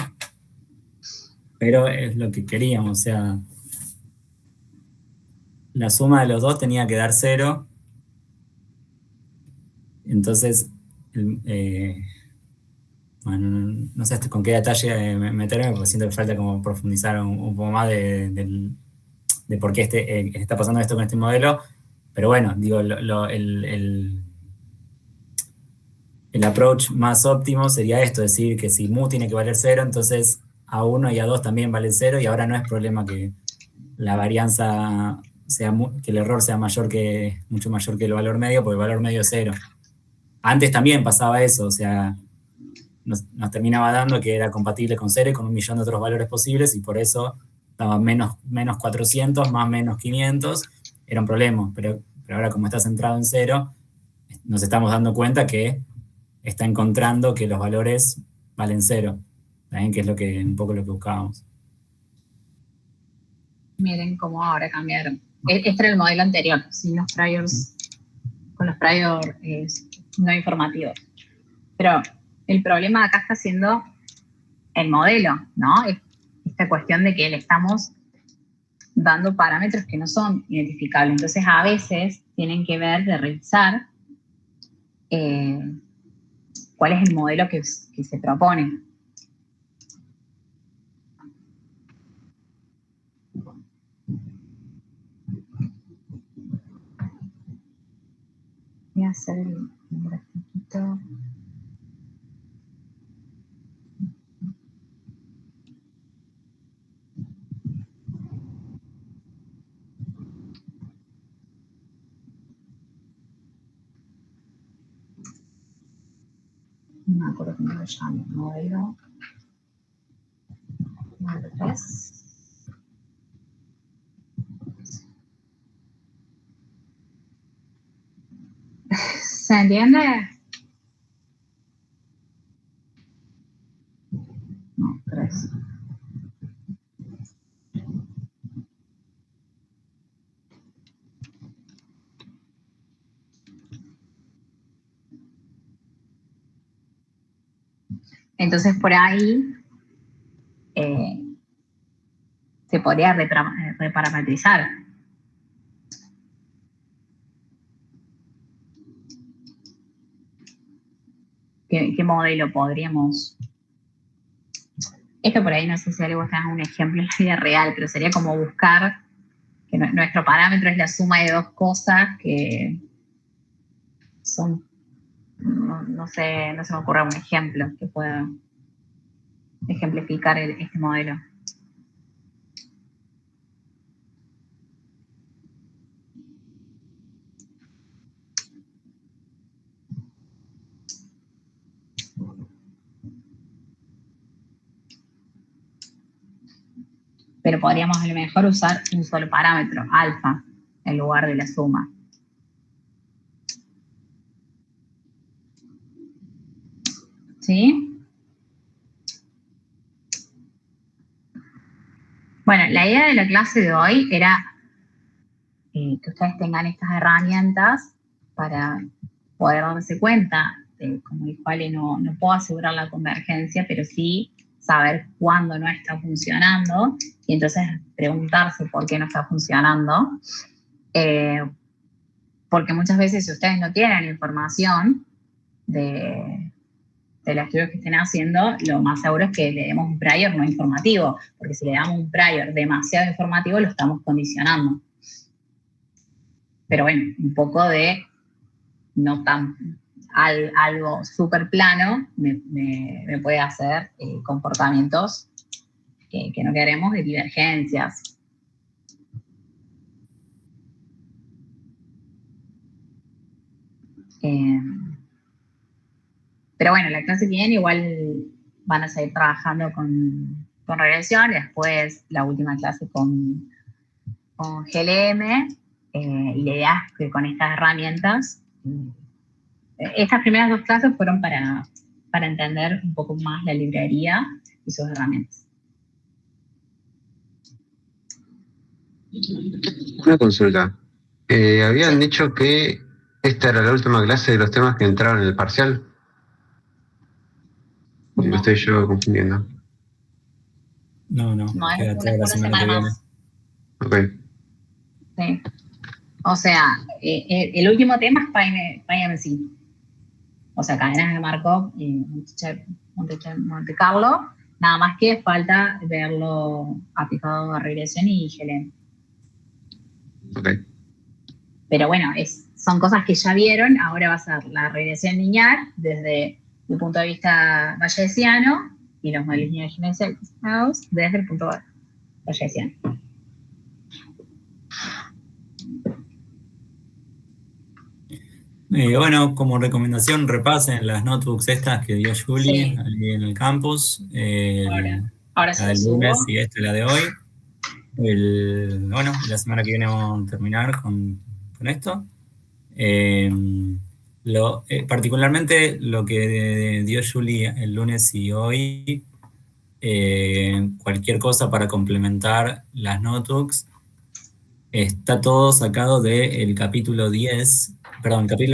pero es lo que queríamos, o sea, la suma de los dos tenía que dar 0, entonces, bueno, no sé hasta con qué detalle meterme, porque siento que falta como profundizar un poco más de por qué está pasando esto con este modelo, pero bueno, digo, el approach más óptimo sería esto, decir que si mu tiene que valer 0, entonces A1 y A2 también valen 0, y ahora no es problema que la varianza que el error sea mucho mayor que el valor medio, porque el valor medio es 0. Antes también pasaba eso, o sea, nos terminaba dando que era compatible con 0 y con 1.000.000 de otros valores posibles, y por eso daba menos 400 más menos 500, era un problema, pero ahora como está centrado en 0, nos estamos dando cuenta que está encontrando que los valores valen 0, ¿saben? Que es un poco lo que buscábamos. Miren cómo ahora cambiaron. Este era el modelo anterior, sin los priors, con los priors no informativos. Pero el problema acá está siendo el modelo, ¿no? Esta cuestión de que le estamos dando parámetros que no son identificables. Entonces, a veces tienen que ver de revisar cuál es el modelo que se propone. Voy a hacer el grafiquito. No me acuerdo cómo lo llamo. Modelo 3. ¿Se entiende? valores. Entonces, por ahí se podría reparametrizar. ¿Qué modelo podríamos? Esto por ahí no sé si algo tenga un ejemplo en la vida real, pero sería como buscar que nuestro parámetro es la suma de dos cosas que son, no sé, no se me ocurre un ejemplo que pueda ejemplificar este modelo. Pero podríamos a lo mejor usar un solo parámetro, alfa, en lugar de la suma. ¿Sí? Bueno, la idea de la clase de hoy era que ustedes tengan estas herramientas para poder darse cuenta de, como dijo Ale, no puedo asegurar la convergencia, pero sí saber cuándo no está funcionando y entonces preguntarse por qué no está funcionando. Porque muchas veces si ustedes no tienen información de los estudios que estén haciendo, lo más seguro es que le demos un prior no informativo, porque si le damos un prior demasiado informativo, lo estamos condicionando. Pero bueno, un poco de no tan algo súper plano me puede hacer comportamientos que no queremos, de divergencias. Pero bueno, la clase que viene igual van a seguir trabajando con regresión, después la última clase con GLM, y la idea es que con estas herramientas, estas primeras dos clases fueron para entender un poco más la librería y sus herramientas. Una consulta. Habían dicho que esta era la última clase de los temas que entraron en el parcial. Me No. estoy yo confundiendo. No, No, es queda toda la una semana que semana viene. más. Ok. Sí. O sea, el último tema es PyMC. O sea, cadenas de Markov y Monte Carlo. Nada más que falta verlo aplicado a regresión y GLM. Ok. Pero bueno, son cosas que ya vieron. Ahora va a ser la regresión lineal desde el punto de vista bayesiano y los modelos lineales desde el punto bayesiano. Bueno, como recomendación, repasen las notebooks estas que dio Julie Sí. ahí en el campus. Ahora se La lo del subo. lunes y la de hoy. Bueno, la semana que viene vamos a terminar con esto. Particularmente lo que dio Julie el lunes y hoy, cualquier cosa para complementar las notebooks, está todo sacado del capítulo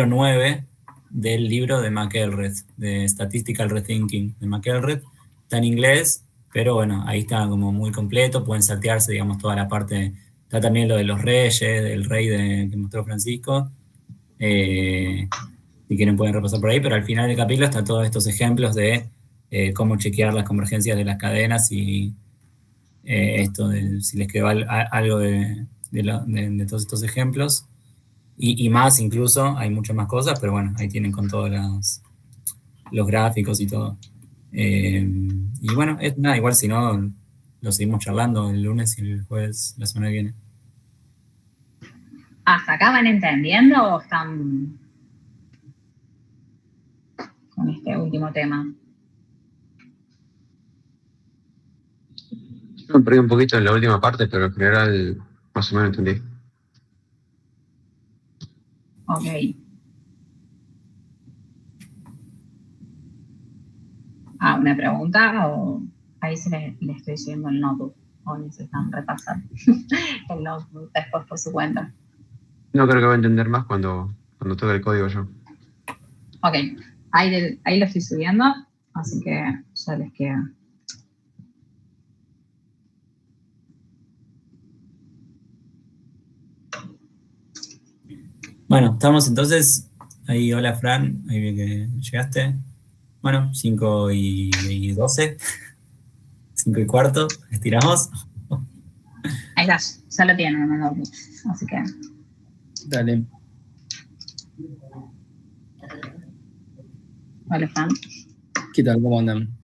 9 del libro de McElrath, de Statistical Rethinking de McElrath. Está en inglés, pero bueno, ahí está como muy completo, pueden saltearse, digamos, toda la parte. Está también lo de los reyes, del rey que mostró Francisco. Si quieren pueden repasar por ahí, pero al final del capítulo están todos estos ejemplos de cómo chequear las convergencias de las cadenas y esto de si les quedó algo de todos estos ejemplos. Y más incluso, hay muchas más cosas, pero bueno, ahí tienen con todos los gráficos y todo. Y bueno, nada, igual si no, lo seguimos charlando el lunes y el jueves la semana que viene. ¿Hasta acá van entendiendo o están con este último tema? Yo me perdí un poquito en la última parte, pero en general más o menos entendí. Ok. ¿Una pregunta o hay ahí le estoy subiendo el notebook. O necesitan repasar el notebook después por su cuenta. No creo que va a entender más cuando toque el código yo. Ok, ahí lo estoy subiendo, así que ya les queda. Bueno, estamos entonces. Ahí, hola Fran, ahí vi que llegaste. Bueno, 5:12, 5:15, estiramos. Ahí está, ya lo tienen en el notebook, así que... Dale. Vale, Fran. ¿Qué tal? ¿Cómo andan?